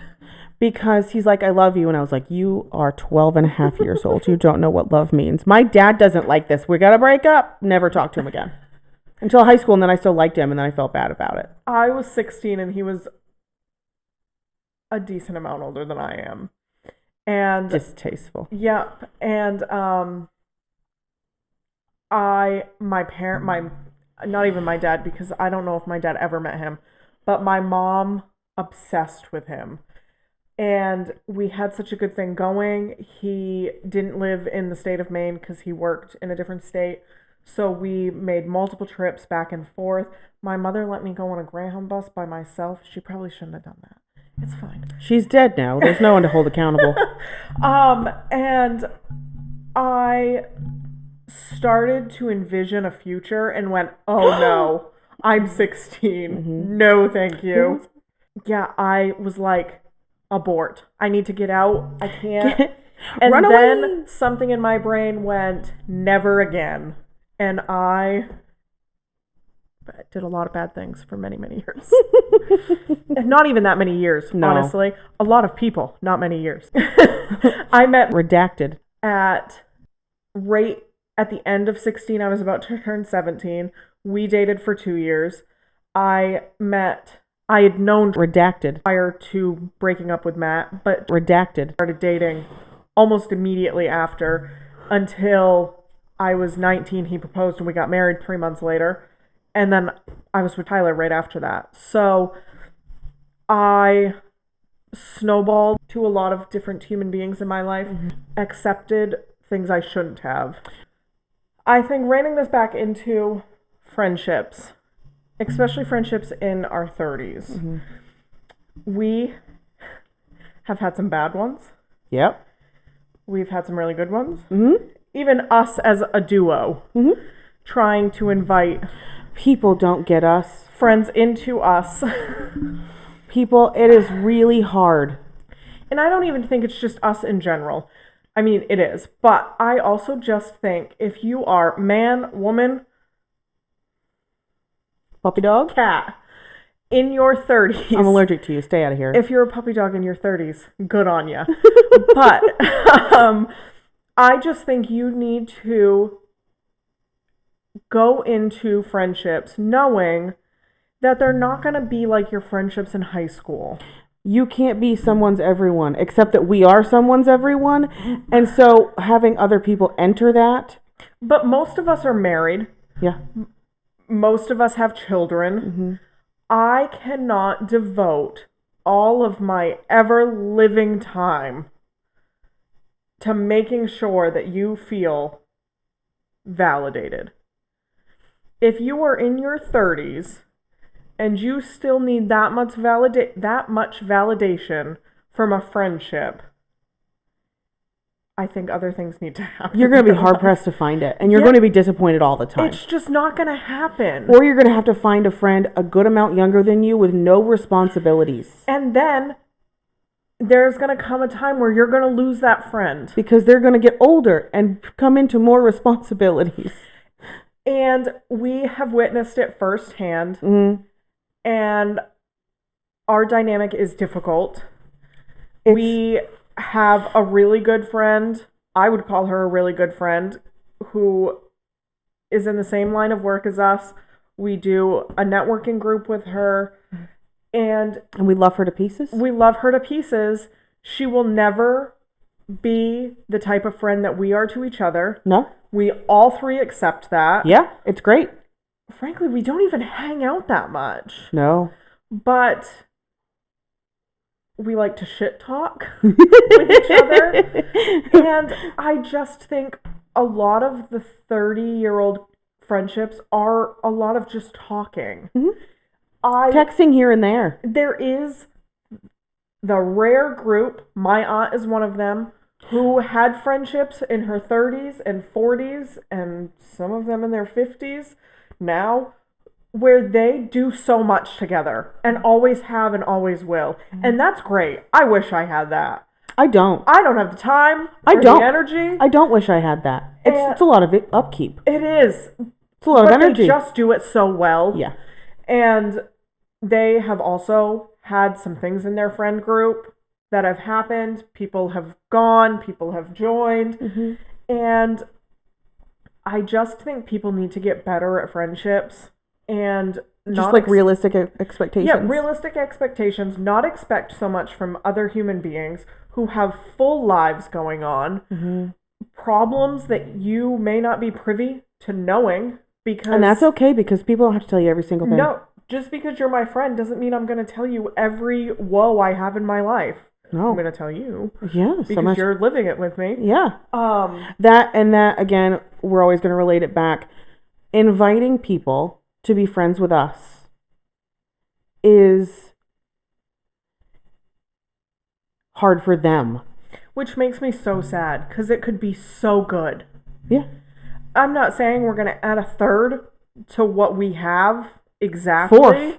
B: Because he's like, I love you. And I was like, you are 12 and a half years old. You don't know what love means. My dad doesn't like this. We got to break up. Never talk to him again. Until high school, and then I still liked him, and then I felt bad about it.
A: I was 16, and he was a decent amount older than I am. And
B: distasteful.
A: Yep. And not even my dad, because I don't know if my dad ever met him, but my mom obsessed with him. And we had such a good thing going. He didn't live in the state of Maine because he worked in a different state. So we made multiple trips back and forth. My mother let me go on a Greyhound bus by myself. She probably shouldn't have done that. It's fine.
B: She's dead now. There's no one to hold accountable.
A: And I started to envision a future and went, oh no, I'm 16. No, thank you. Yeah, I was like, abort. I need to get out. I can't. And
B: Run
A: then
B: away.
A: Something in my brain went, never again. And I did a lot of bad things for many, many years. Not even that many years, honestly. A lot of people, not many years. I met
B: redacted
A: right at the end of 16. I was about to turn 17. We dated for 2 years. I had known
B: redacted
A: prior to breaking up with Matt, but
B: redacted
A: started dating almost immediately after, until I was 19. He proposed and we got married 3 months later. And then I was with Tyler right after that. So I snowballed to a lot of different human beings in my life, accepted things I shouldn't have. I think reining this back into friendships, especially friendships in our 30s, we have had some bad ones.
B: Yep.
A: We've had some really good ones. Even us as a duo, trying to invite
B: people don't get us.
A: Friends into us.
B: People, it is really hard.
A: And I don't even think it's just us in general. I mean, it is. But I also just think if you are man, woman,
B: puppy dog,
A: cat, in your 30s.
B: I'm allergic to you. Stay out of here.
A: If you're a puppy dog in your 30s, good on you. But I just think you need to go into friendships knowing that they're not going to be like your friendships in high school.
B: You can't be someone's everyone, except that we are someone's everyone. And so having other people enter that.
A: But most of us are married.
B: Yeah.
A: Most of us have children. I cannot devote all of my ever-living time to making sure that you feel validated. If you are in your 30s and you still need that much validation from a friendship, I think other things need to happen.
B: You're going to be hard-pressed to find it. And you're going to be disappointed all the time.
A: It's just not going to happen.
B: Or you're going to have to find a friend a good amount younger than you with no responsibilities.
A: And then there's going to come a time where you're going to lose that friend.
B: Because they're going to get older and come into more responsibilities.
A: And we have witnessed it firsthand.
B: Mm-hmm.
A: And our dynamic is difficult. We have a really good friend. I would call her a really good friend who is in the same line of work as us. We do a networking group with her. And
B: we love her to pieces.
A: We love her to pieces. She will never be the type of friend that we are to each other.
B: No.
A: We all three accept that.
B: Yeah, it's great.
A: Frankly, we don't even hang out that much.
B: No.
A: But we like to shit talk with each other. And I just think a lot of the 30-year-old friendships are a lot of just talking.
B: Mm-hmm. Texting here and there.
A: There is the rare group, my aunt is one of them, who had friendships in her 30s and 40s and some of them in their 50s now, where they do so much together and always have and always will. And that's great. I wish I had that.
B: I don't.
A: I don't have the time or the energy.
B: I don't wish I had that. It's a lot of upkeep.
A: It is.
B: It's a lot of energy.
A: They just do it so well.
B: Yeah.
A: And they have also had some things in their friend group that have happened. People have gone. People have joined.
B: Mm-hmm.
A: And I just think people need to get better at friendships and
B: just like realistic expectations.
A: Yeah, realistic expectations. Not expect so much from other human beings who have full lives going on.
B: Mm-hmm.
A: Problems that you may not be privy to knowing.
B: And that's okay, because people don't have to tell you every single thing.
A: No, just because you're my friend doesn't mean I'm going to tell you every woe I have in my life.
B: No.
A: I'm going to tell you.
B: Yeah.
A: Because you're living it with me.
B: Yeah. That, again, we're always going to relate it back. Inviting people to be friends with us is hard for them.
A: Which makes me so sad, because it could be so good.
B: Yeah.
A: I'm not saying we're going to add a third to what we have exactly.
B: Fourth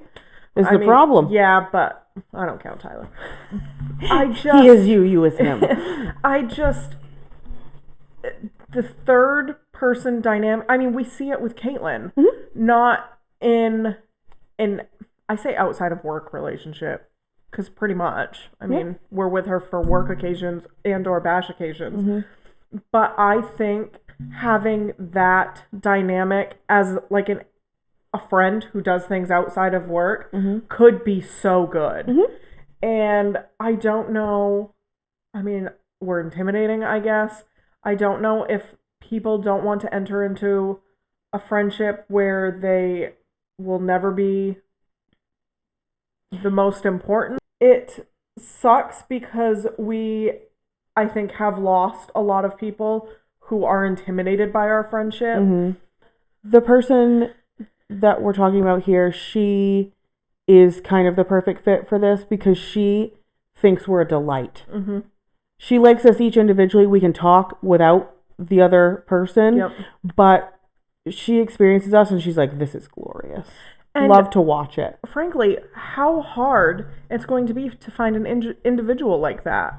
B: is the problem.
A: Yeah, but I don't count Tyler.
B: He is you, you is him.
A: The third person dynamic, we see it with Caitlin.
B: Mm-hmm.
A: Not in, I say outside of work relationship, because pretty much, we're with her for work occasions and or bash occasions.
B: Mm-hmm.
A: But I think having that dynamic as like a friend who does things outside of work
B: mm-hmm.
A: could be so good.
B: Mm-hmm.
A: And I don't know, we're intimidating, I guess. I don't know if people don't want to enter into a friendship where they will never be the most important. It sucks because we, I think, have lost a lot of people who are intimidated by our friendship.
B: Mm-hmm. The person that we're talking about here, she is kind of the perfect fit for this because she thinks we're a delight.
A: Mm-hmm.
B: She likes us each individually. We can talk without the other person,
A: yep.
B: But she experiences us and she's like, this is glorious.
A: And
B: love to watch it.
A: Frankly, how hard it's going to be to find an individual like that.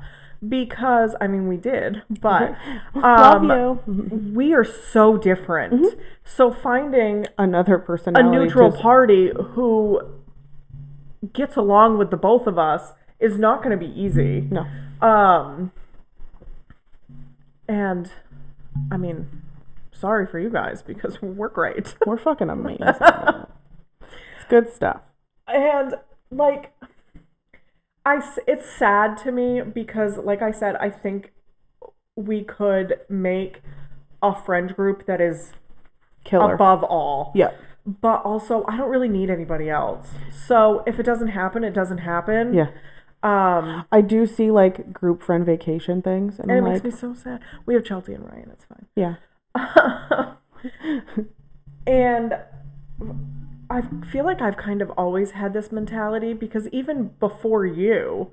A: Because, we did, but
B: love you.
A: We are so different.
B: Mm-hmm.
A: So finding
B: another personality,
A: a neutral party who gets along with the both of us is not going to be easy.
B: No.
A: And, sorry for you guys because we're great.
B: We're fucking amazing. It's good stuff.
A: And, it's sad to me because, like I said, I think we could make a friend group that is
B: killer
A: above all.
B: Yeah.
A: But also, I don't really need anybody else. So if it doesn't happen, it doesn't happen.
B: Yeah. I do see group friend vacation things, and
A: it makes me so sad. We have Chelsea and Ryan. It's fine.
B: Yeah.
A: And I feel like I've kind of always had this mentality because even before you,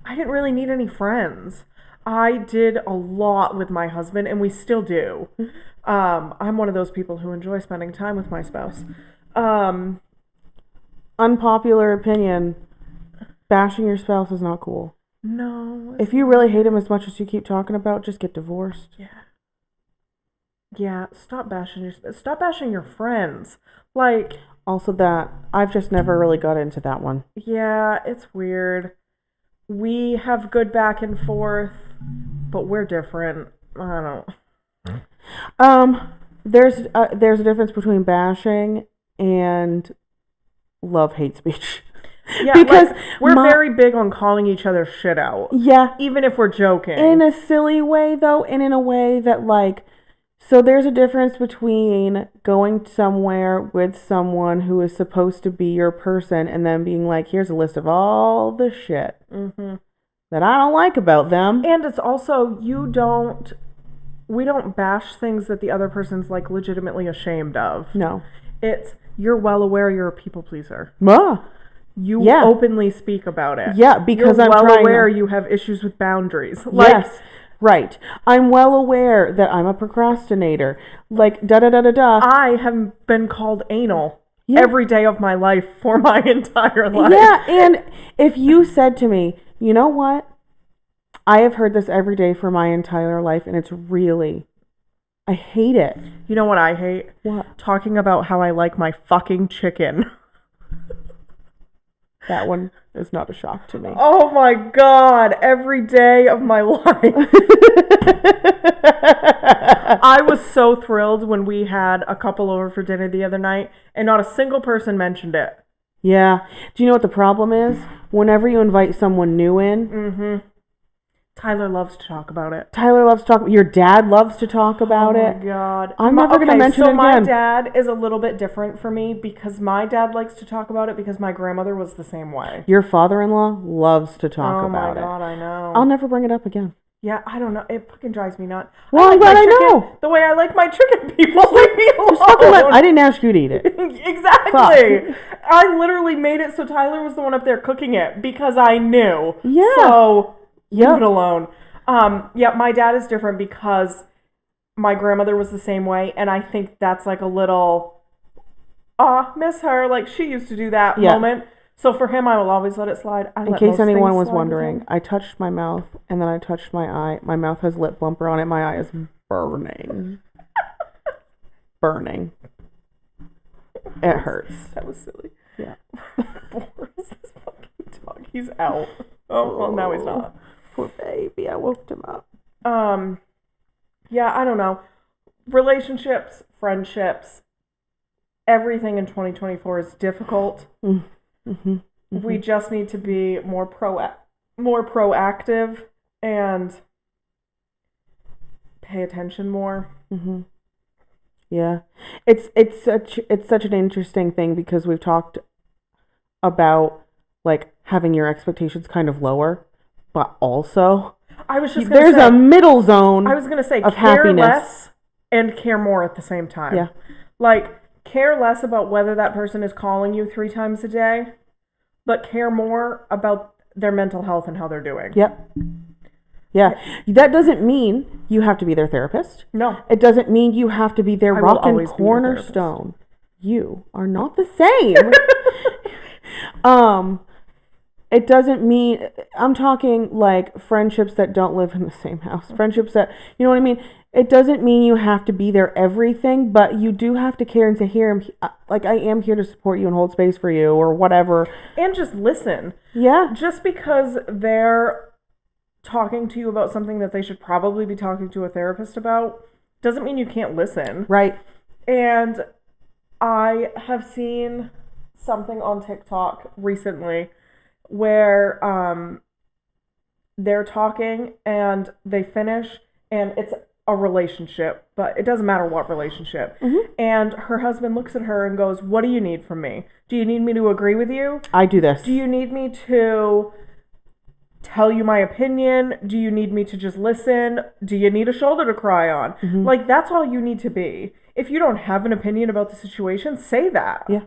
A: I didn't really need any friends. I did a lot with my husband, and we still do. I'm one of those people who enjoy spending time with my spouse.
B: Unpopular opinion, bashing your spouse is not cool.
A: No.
B: If you really hate him as much as you keep talking about, just get divorced.
A: Yeah. Yeah, stop bashing your friends. Like,
B: also that, I've just never really got into that one.
A: Yeah, it's weird. We have good back and forth, but we're different. I don't.
B: There's a difference between bashing and love-hate speech.
A: Yeah, because we're very big on calling each other shit out.
B: Yeah.
A: Even if we're joking.
B: In a silly way, though, and in a way that, like, so there's a difference between going somewhere with someone who is supposed to be your person and then being like, here's a list of all the shit that I don't like about them.
A: And it's also, we don't bash things that the other person's, like, legitimately ashamed of.
B: No.
A: It's, you're well aware you're a people pleaser. You openly speak about it.
B: Yeah, because
A: you're well aware you have issues with boundaries.
B: Yes. Right. I'm well aware that I'm a procrastinator. Like, da-da-da-da-da.
A: I have been called anal every day of my life for my entire life.
B: Yeah, and if you said to me, you know what? I have heard this every day for my entire life, and it's really... I hate it.
A: You know what I hate?
B: What?
A: Talking about how I like my fucking chicken.
B: That one is not a shock to me.
A: Oh my God, every day of my life. I was so thrilled when we had a couple over for dinner the other night, and not a single person mentioned it.
B: Yeah. Do you know what the problem is? Whenever you invite someone new in...
A: Tyler loves to talk about it.
B: Your dad loves to talk about it.
A: Oh my God.
B: I'm never going to mention it again.
A: So my dad is a little bit different for me because my dad likes to talk about it because my grandmother was the same way.
B: Your father-in-law loves to talk about it.
A: Oh my God, I know.
B: I'll never bring it up again.
A: Yeah, I don't know. It fucking drives me nuts.
B: Well, I'm glad I know.
A: The way I like my chicken, people leave me alone.
B: I didn't ask you to eat it.
A: Exactly. Fuck. I literally made it so Tyler was the one up there cooking it because I knew.
B: Yeah.
A: So... Leave it alone. Yeah, my dad is different because my grandmother was the same way, and I think that's like a little, miss her, like she used to do that moment. So for him, I will always let it slide.
B: In case anyone was wondering, I touched my mouth, and then I touched my eye. My mouth has lip bumper on it. My eye is burning. Burning. It hurts.
A: That was silly.
B: Yeah.
A: Boris, this fucking dog, he's out. Oh, well, now he's not.
B: Poor baby, I woke him up.
A: Yeah, I don't know. Relationships, friendships, everything in 2024 is difficult. We just need to be more proactive and pay attention more.
B: Yeah, it's such an interesting thing because we've talked about like having your expectations kind of lower. But also, there's a middle zone.
A: I was going to say,
B: of
A: care
B: happiness.
A: Less and care more at the same time.
B: Yeah.
A: Like, care less about whether that person is calling you 3 times a day, but care more about their mental health and how they're doing.
B: Yep. Yeah. That doesn't mean you have to be their therapist.
A: No.
B: It doesn't mean you have to be their rock and cornerstone. You are not the same. It doesn't mean, I'm talking like friendships that don't live in the same house. Friendships that, you know what I mean? It doesn't mean you have to be their everything, but you do have to care and say, here, I am here to support you and hold space for you or whatever.
A: And just listen.
B: Yeah.
A: Just because they're talking to you about something that they should probably be talking to a therapist about doesn't mean you can't listen.
B: Right.
A: And I have seen something on TikTok recently where they're talking and they finish and it's a relationship, but it doesn't matter what relationship. And her husband looks at her and goes, what do you need from me? Do you need me to agree with you?
B: I do this.
A: Do you need me to tell you my opinion? Do you need me to just listen? Do you need a shoulder to cry on? Like, that's all you need to be. If you don't have an opinion about the situation, say that.
B: Yeah.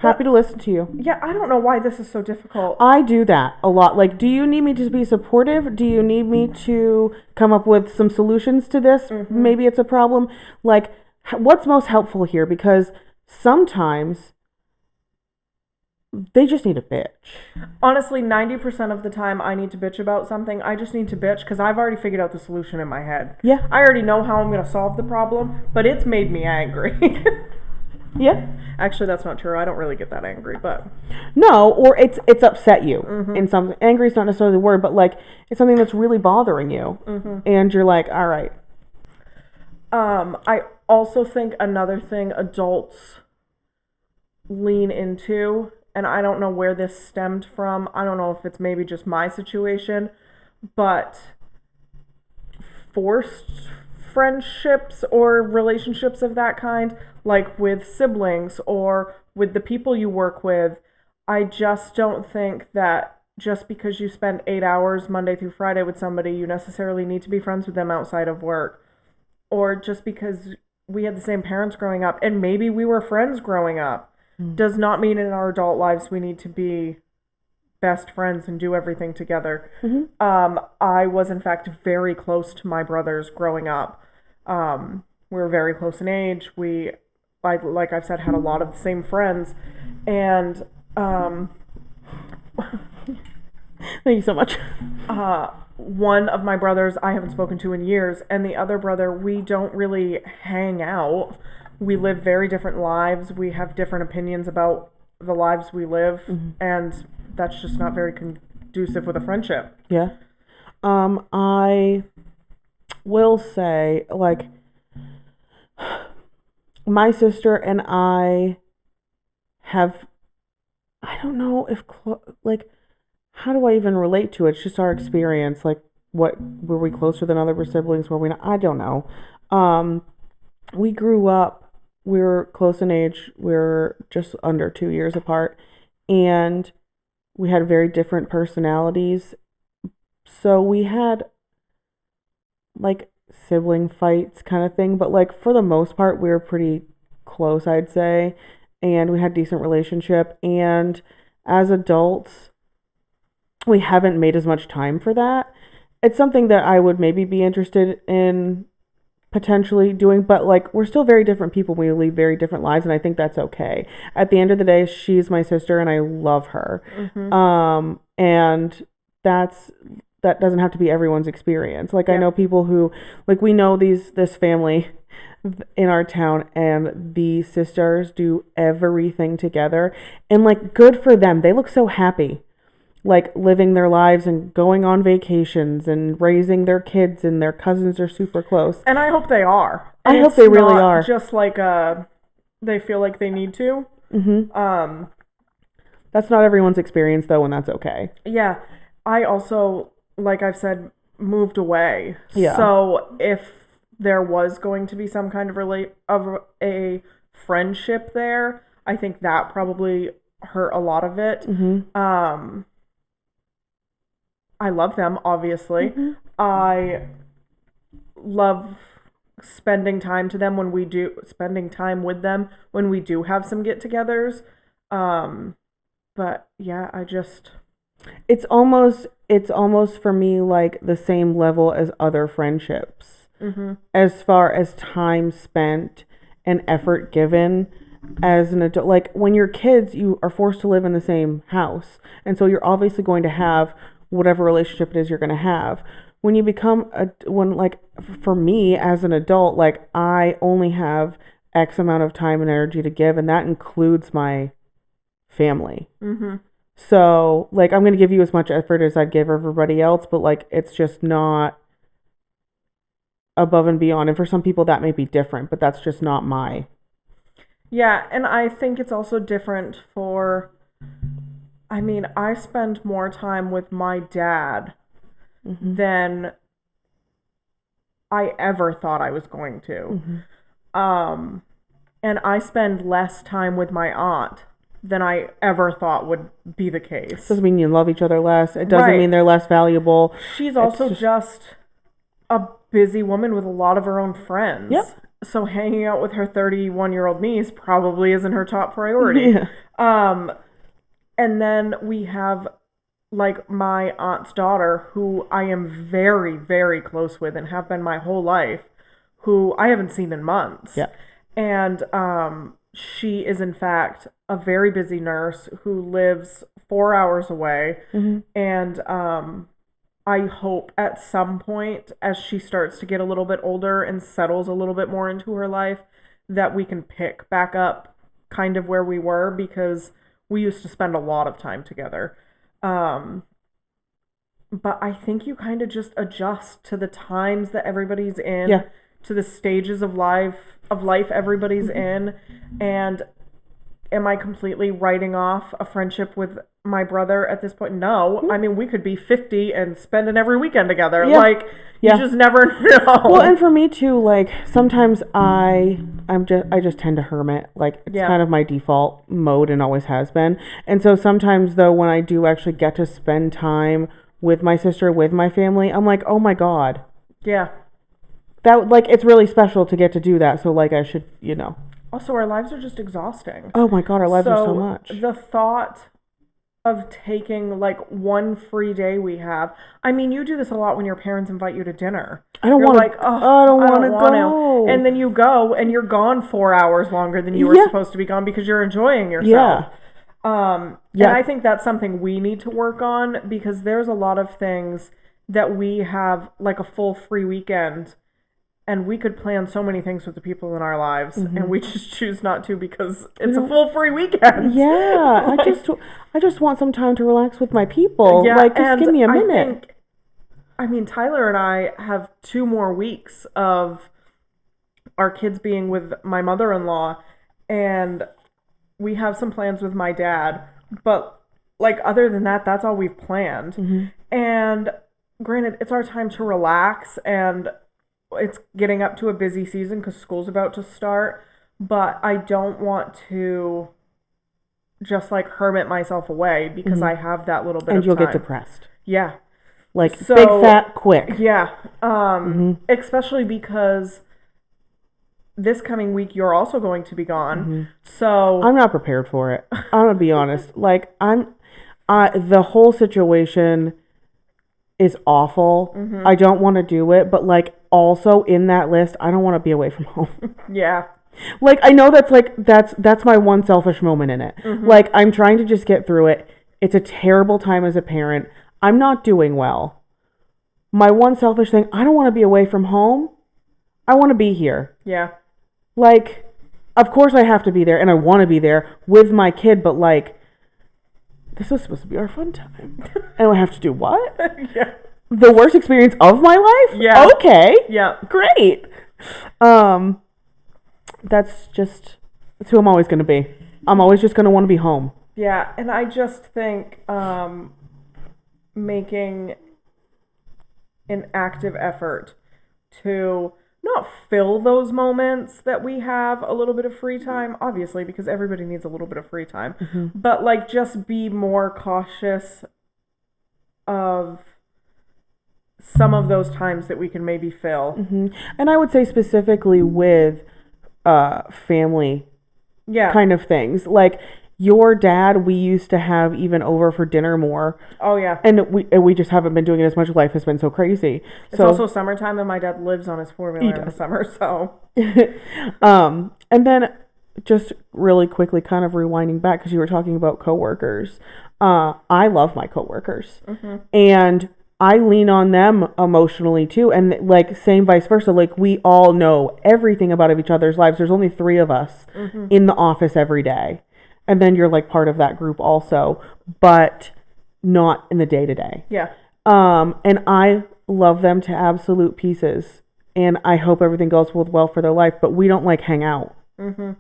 B: Happy to listen to you.
A: Yeah, I don't know why this is so difficult.
B: I do that a lot. Like, do you need me to be supportive? Do you need me to come up with some solutions to this? Maybe it's a problem. Like, what's most helpful here? Because sometimes they just need a bitch.
A: Honestly, 90% of the time I need to bitch about something, I just need to bitch because I've already figured out the solution in my head.
B: Yeah.
A: I already know how I'm going to solve the problem, but it's made me angry.
B: Yeah.
A: Actually, that's not true. I don't really get that angry, but
B: no, or it's upset you in some. Angry is not necessarily the word, but like it's something that's really bothering you, and you're like, all right.
A: I also think another thing adults lean into, and I don't know where this stemmed from. I don't know if it's maybe just my situation, but forced friendships or relationships of that kind, like with siblings or with the people you work with. I just don't think that just because you spend 8 hours Monday through Friday with somebody, you necessarily need to be friends with them outside of work. Or just because we had the same parents growing up and maybe we were friends growing up does not mean in our adult lives we need to be best friends and do everything together. I was in fact very close to my brothers growing up. We were very close in age. We, like I've said, had a lot of the same friends, and
B: Thank you so much.
A: one of my brothers I haven't spoken to in years, and the other brother we don't really hang out. We live very different lives. We have different opinions about the lives we live, and that's just not very conducive with a friendship.
B: Yeah. I will say, like, my sister and I have, I don't know if, like, how do I even relate to it? It's just our experience. Like, what, were we closer than other siblings? Were we not? I don't know. We grew up, we were close in age. We were just under 2 years apart. And we had very different personalities. So we had, like, sibling fights kind of thing. But, like, for the most part, we were pretty close, I'd say. And we had decent relationship. And as adults, we haven't made as much time for that. It's something that I would maybe be interested in potentially doing, but like we're still very different people. We lead very different lives, and I think that's okay. At the end of the day, she's my sister and I love her. And that doesn't have to be everyone's experience. Like I know people who, like, we know this family in our town, and the sisters do everything together, and like good for them. They look so happy, like living their lives and going on vacations and raising their kids, and their cousins are super close.
A: And I hope they are.
B: I hope they really are.
A: Just like they feel like they need to.
B: That's not everyone's experience though, and that's okay.
A: Yeah. I also, like I've said, moved away.
B: Yeah.
A: So if there was going to be some kind of a friendship there, I think that probably hurt a lot of it. I love them, obviously. I love spending time with them when we do have some get-togethers. But yeah,
B: it's almost for me like the same level as other friendships. As far as time spent and effort given as an adult. Like when you're kids, you are forced to live in the same house, and so you're obviously going to have whatever relationship it is you're going to have. When you become like for me as an adult, like I only have X amount of time and energy to give, and that includes my family. So like I'm going to give you as much effort as I'd give everybody else, but like it's just not above and beyond. And for some people that may be different, but that's just not my.
A: Yeah, and I think it's also different I spend more time with my dad than I ever thought I was going to. And I spend less time with my aunt than I ever thought would be the case.
B: Doesn't mean you love each other less. It doesn't mean they're less valuable.
A: She's also just a busy woman with a lot of her own friends.
B: Yep.
A: So hanging out with her 31-year-old niece probably isn't her top priority.
B: Yeah.
A: Um, and then we have like my aunt's daughter, who I am very, very close with and have been my whole life, who I haven't seen in months.
B: Yeah.
A: And she is, in fact, a very busy nurse who lives 4 hours away.
B: Mm-hmm.
A: And I hope at some point, as she starts to get a little bit older and settles a little bit more into her life, that we can pick back up kind of where we were, because we used to spend a lot of time together. Um, but I think you kind of just adjust to the times that everybody's in,
B: Yeah.
A: to the stages of life everybody's in. And am I completely writing off a friendship with my brother at this point? No. I mean, we could be 50 and spending every weekend together.
B: Yeah.
A: Like, you
B: Yeah.
A: just never know.
B: Well, and for me too, like sometimes I just tend to hermit. Like it's
A: Yeah.
B: kind of my default mode and always has been. And so sometimes though, when I do actually get to spend time with my sister, with my family, I'm like, oh my God,
A: Yeah.
B: that like it's really special to get to do that. So like I should, you know.
A: Also, our lives are just exhausting.
B: Oh my God, our lives are so much.
A: The thought of taking like one free day we have. I mean, you do this a lot when your parents invite you to dinner.
B: I don't
A: You're
B: want
A: like,
B: to.
A: oh,
B: I don't want to
A: want
B: go.
A: And then you go and you're gone 4 hours longer than you were
B: Yeah.
A: supposed to be gone because you're enjoying yourself.
B: Yeah.
A: And I think that's something we need to work on, because there's a lot of things that we have like a full free weekend, and we could plan so many things with the people in our lives, and we just choose not to because it's a full free weekend.
B: Yeah, I just want some time to relax with my people.
A: Yeah,
B: like, just
A: and
B: give me a minute.
A: I mean, Tyler and I have 2 more weeks of our kids being with my mother-in-law, and we have some plans with my dad, but like other than that, that's all we've planned. And granted, it's our time to relax, and it's getting up to a busy season because school's about to start, but I don't want to just like hermit myself away because I have that little bit
B: And
A: of
B: you'll
A: time.
B: get depressed.
A: Yeah.
B: Like,
A: So,
B: big, fat, quick.
A: Yeah. Especially because this coming week you're also going to be gone. So
B: I'm not prepared for it. I'm gonna be honest. Like, the whole situation is awful. I don't want to do it, but like also in that list, I don't want to be away from home.
A: yeah.
B: Like, I know that's my one selfish moment in it. Like, I'm trying to just get through it. It's a terrible time as a parent. I'm not doing well. My one selfish thing, I don't want to be away from home. I want to be here.
A: Yeah.
B: Like, of course I have to be there, and I want to be there with my kid, but like, this was supposed to be our fun time. And I have to do what?
A: Yeah.
B: The worst experience of my life?
A: Yeah.
B: Okay.
A: Yeah.
B: Great. That's who I'm always going to be. I'm always just going to want to be home.
A: Yeah, and I just think making an active effort to not fill those moments that we have a little bit of free time, obviously, because everybody needs a little bit of free time, but like just be more cautious of some of those times that we can maybe fill.
B: And I would say specifically with family
A: Yeah.
B: kind of things. Like, your dad, we used to have even over for dinner more.
A: Oh, yeah.
B: And we just haven't been doing it as much. Life has been so crazy.
A: It's
B: So
A: also summertime, and my dad lives on his four-wheeler in the summer, so.
B: and then just really quickly kind of rewinding back, because you were talking about coworkers. I love my coworkers. And I lean on them emotionally too. And like, same vice versa. Like, we all know everything about each other's lives. There's only 3 of us in the office every day. And then you're like part of that group also, but not in the day to day.
A: Yeah.
B: And I love them to absolute pieces. And I hope everything goes well for their life, but we don't like hang out. And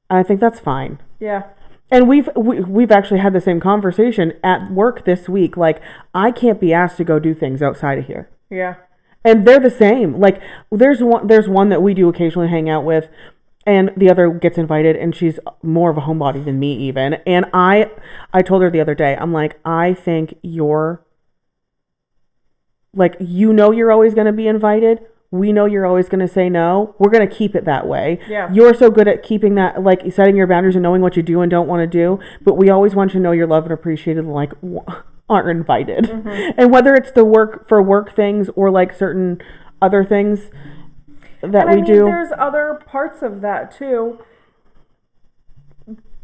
B: I think that's fine.
A: Yeah.
B: And we've actually had the same conversation at work this week. Like, I can't be asked to go do things outside of here.
A: Yeah.
B: And they're the same. Like, there's one that we do occasionally hang out with, and the other gets invited, and she's more of a homebody than me even. And I told her the other day, I'm like, I think you're, like, you're always going to be invited. we know you're always going to say no. We're going to keep it that way.
A: Yeah.
B: You're so good at keeping that, like setting your boundaries and knowing what you do and don't want to do. But we always want you to know you're loved and appreciated and like aren't invited.
A: Mm-hmm.
B: And whether it's the work things or like certain other things that we do.
A: There's other parts of that too,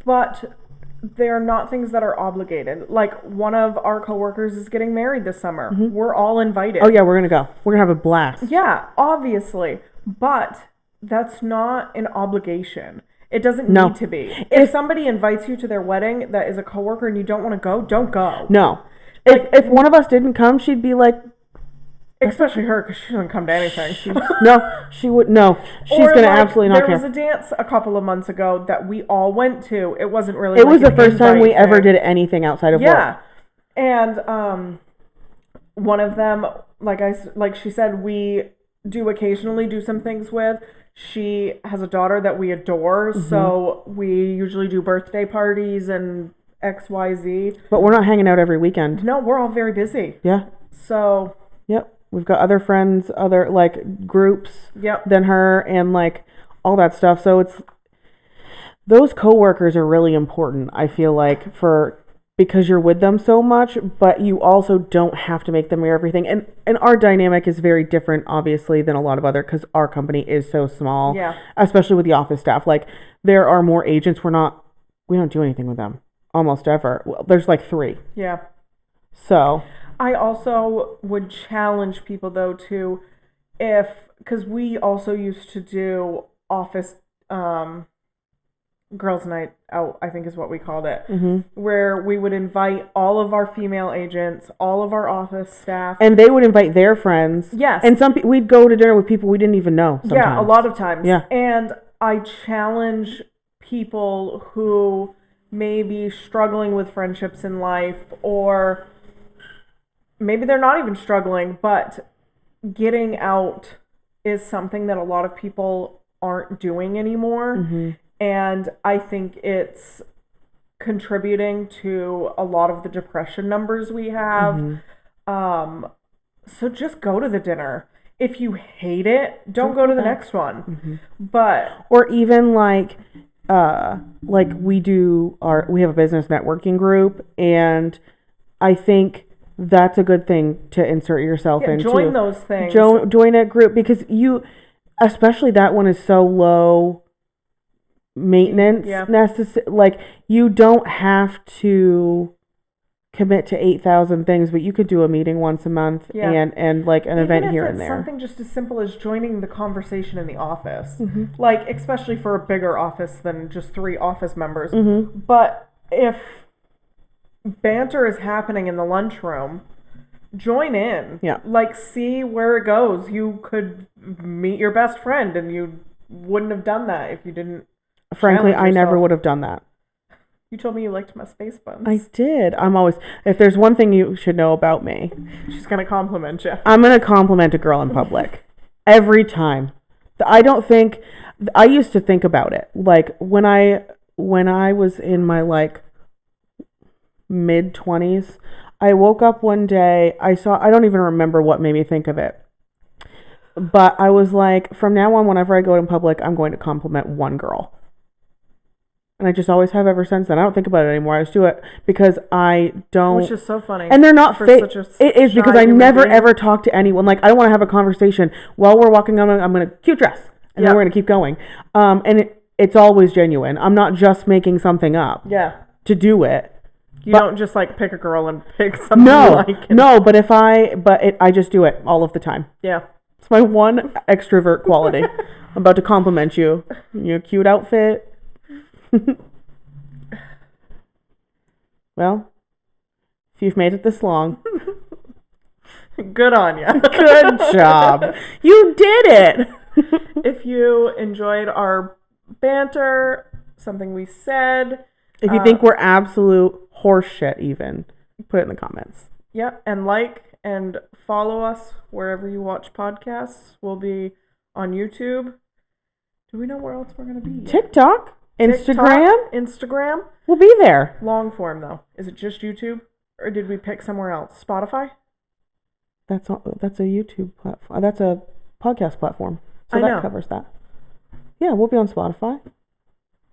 A: but they're not things that are obligated. Like one of our coworkers is getting married this summer. Mm-hmm. We're all invited.
B: Oh yeah, we're gonna go. We're gonna have a blast.
A: Yeah, obviously, but that's not an obligation. It doesn't need to be. If somebody invites you to their wedding that is a coworker and you don't want to go, don't go.
B: No. If one of us didn't come, she'd be like,
A: especially her, because she doesn't come to anything.
B: She would. No, she's going to absolutely not care.
A: There was a dance a couple of months ago that we all went to. It wasn't really.
B: It was the first time we ever did anything outside of work.
A: Yeah, and one of them, like she said, we do occasionally do some things with. She has a daughter that we adore, so we usually do birthday parties and XYZ.
B: But we're not hanging out every weekend.
A: No, we're all very busy.
B: Yeah.
A: So.
B: Yep. We've got other friends, other like groups than her and like all that stuff. So it's those coworkers are really important, I feel like, because you're with them so much, but you also don't have to make them your everything. And our dynamic is very different, obviously, than a lot of other, because our company is so small.
A: Yeah.
B: Especially with the office staff. Like there are more agents. We don't do anything with them almost ever. Well, there's like 3.
A: Yeah.
B: So
A: I also would challenge people though to, because we also used to do office girls' night out, I think is what we called it, where we would invite all of our female agents, all of our office staff,
B: and they would invite their friends.
A: Yes,
B: and we'd go to dinner with people we didn't even know. Sometimes.
A: Yeah, a lot of times.
B: Yeah,
A: and I challenge people who may be struggling with friendships in life, or maybe they're not even struggling, but getting out is something that a lot of people aren't doing anymore. And I think it's contributing to a lot of the depression numbers we have. So just go to the dinner. If you hate it, don't go to the next one. But
B: or even like we have a business networking group, and I think that's a good thing to insert yourself into.
A: Join those things.
B: Join a group, because especially that one is so low maintenance. Like you don't have to commit to 8,000 things, but you could do a meeting once a month and like an event here and there.
A: Something just as simple as joining the conversation in the office, like especially for a bigger office than just 3 office members. But if banter is happening in the lunchroom, join in.
B: Yeah.
A: Like see where it goes. You could meet your best friend, and you wouldn't have done that if you didn't.
B: Frankly, I never would have done that.
A: You told me you liked my space buns.
B: I did. If there's one thing you should know about me,
A: she's going to compliment you.
B: I'm going to compliment a girl in public. Every time. I used to think about it. Like when I was in my like mid-20s, I woke up one day, I don't even remember what made me think of it. But I was like, from now on, whenever I go in public, I'm going to compliment one girl. And I just always have ever since then. I don't think about it anymore. I just do it because I don't.
A: Which is so funny.
B: And they're not fake. It is because I never ever talk to anyone. Like I don't want to have a conversation while we're walking on. I'm going to cute dress, and then we're going to keep going. And it's always genuine. I'm not just making something up.
A: Yeah.
B: To do it.
A: You don't just like pick a girl and pick something you like.
B: No, but I just do it all of the time.
A: Yeah.
B: It's my one extrovert quality. I'm about to compliment you. Your cute outfit. Well, if you've made it this long,
A: good on you.
B: Good job. You did it.
A: If you enjoyed our banter, something we said,
B: if you think we're absolute horse shit, even put it in the comments.
A: Yep, and like and follow us wherever you watch podcasts. We'll be on YouTube. Do we know where else we're going to be?
B: TikTok.
A: Instagram.
B: We'll be there.
A: Long form though. Is it just YouTube, or did we pick somewhere else? Spotify.
B: That's a YouTube platform. That's a podcast platform. So
A: I
B: that
A: know.
B: covers that. Yeah, we'll be on Spotify,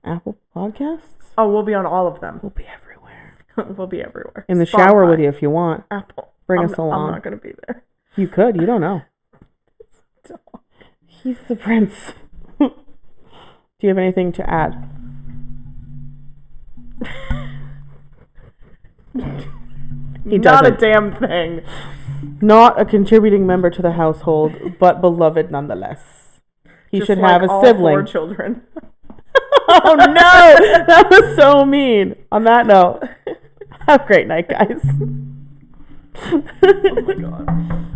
B: Apple Podcasts.
A: Oh, we'll be on all of them.
B: We'll be everywhere.
A: We'll be everywhere.
B: In the
A: Spotify,
B: shower with you if you want.
A: Apple.
B: Bring us along.
A: I'm not going to be there.
B: You could. You don't know. He's the prince. Do you have anything to add? He
A: Not
B: doesn't.
A: a damn thing.
B: Not a contributing member to the household, but beloved nonetheless. He
A: Just
B: should
A: like
B: have a
A: all
B: sibling.
A: 4 children.
B: Oh no! That was so mean. On that note, have a great night, guys.
A: Oh my god.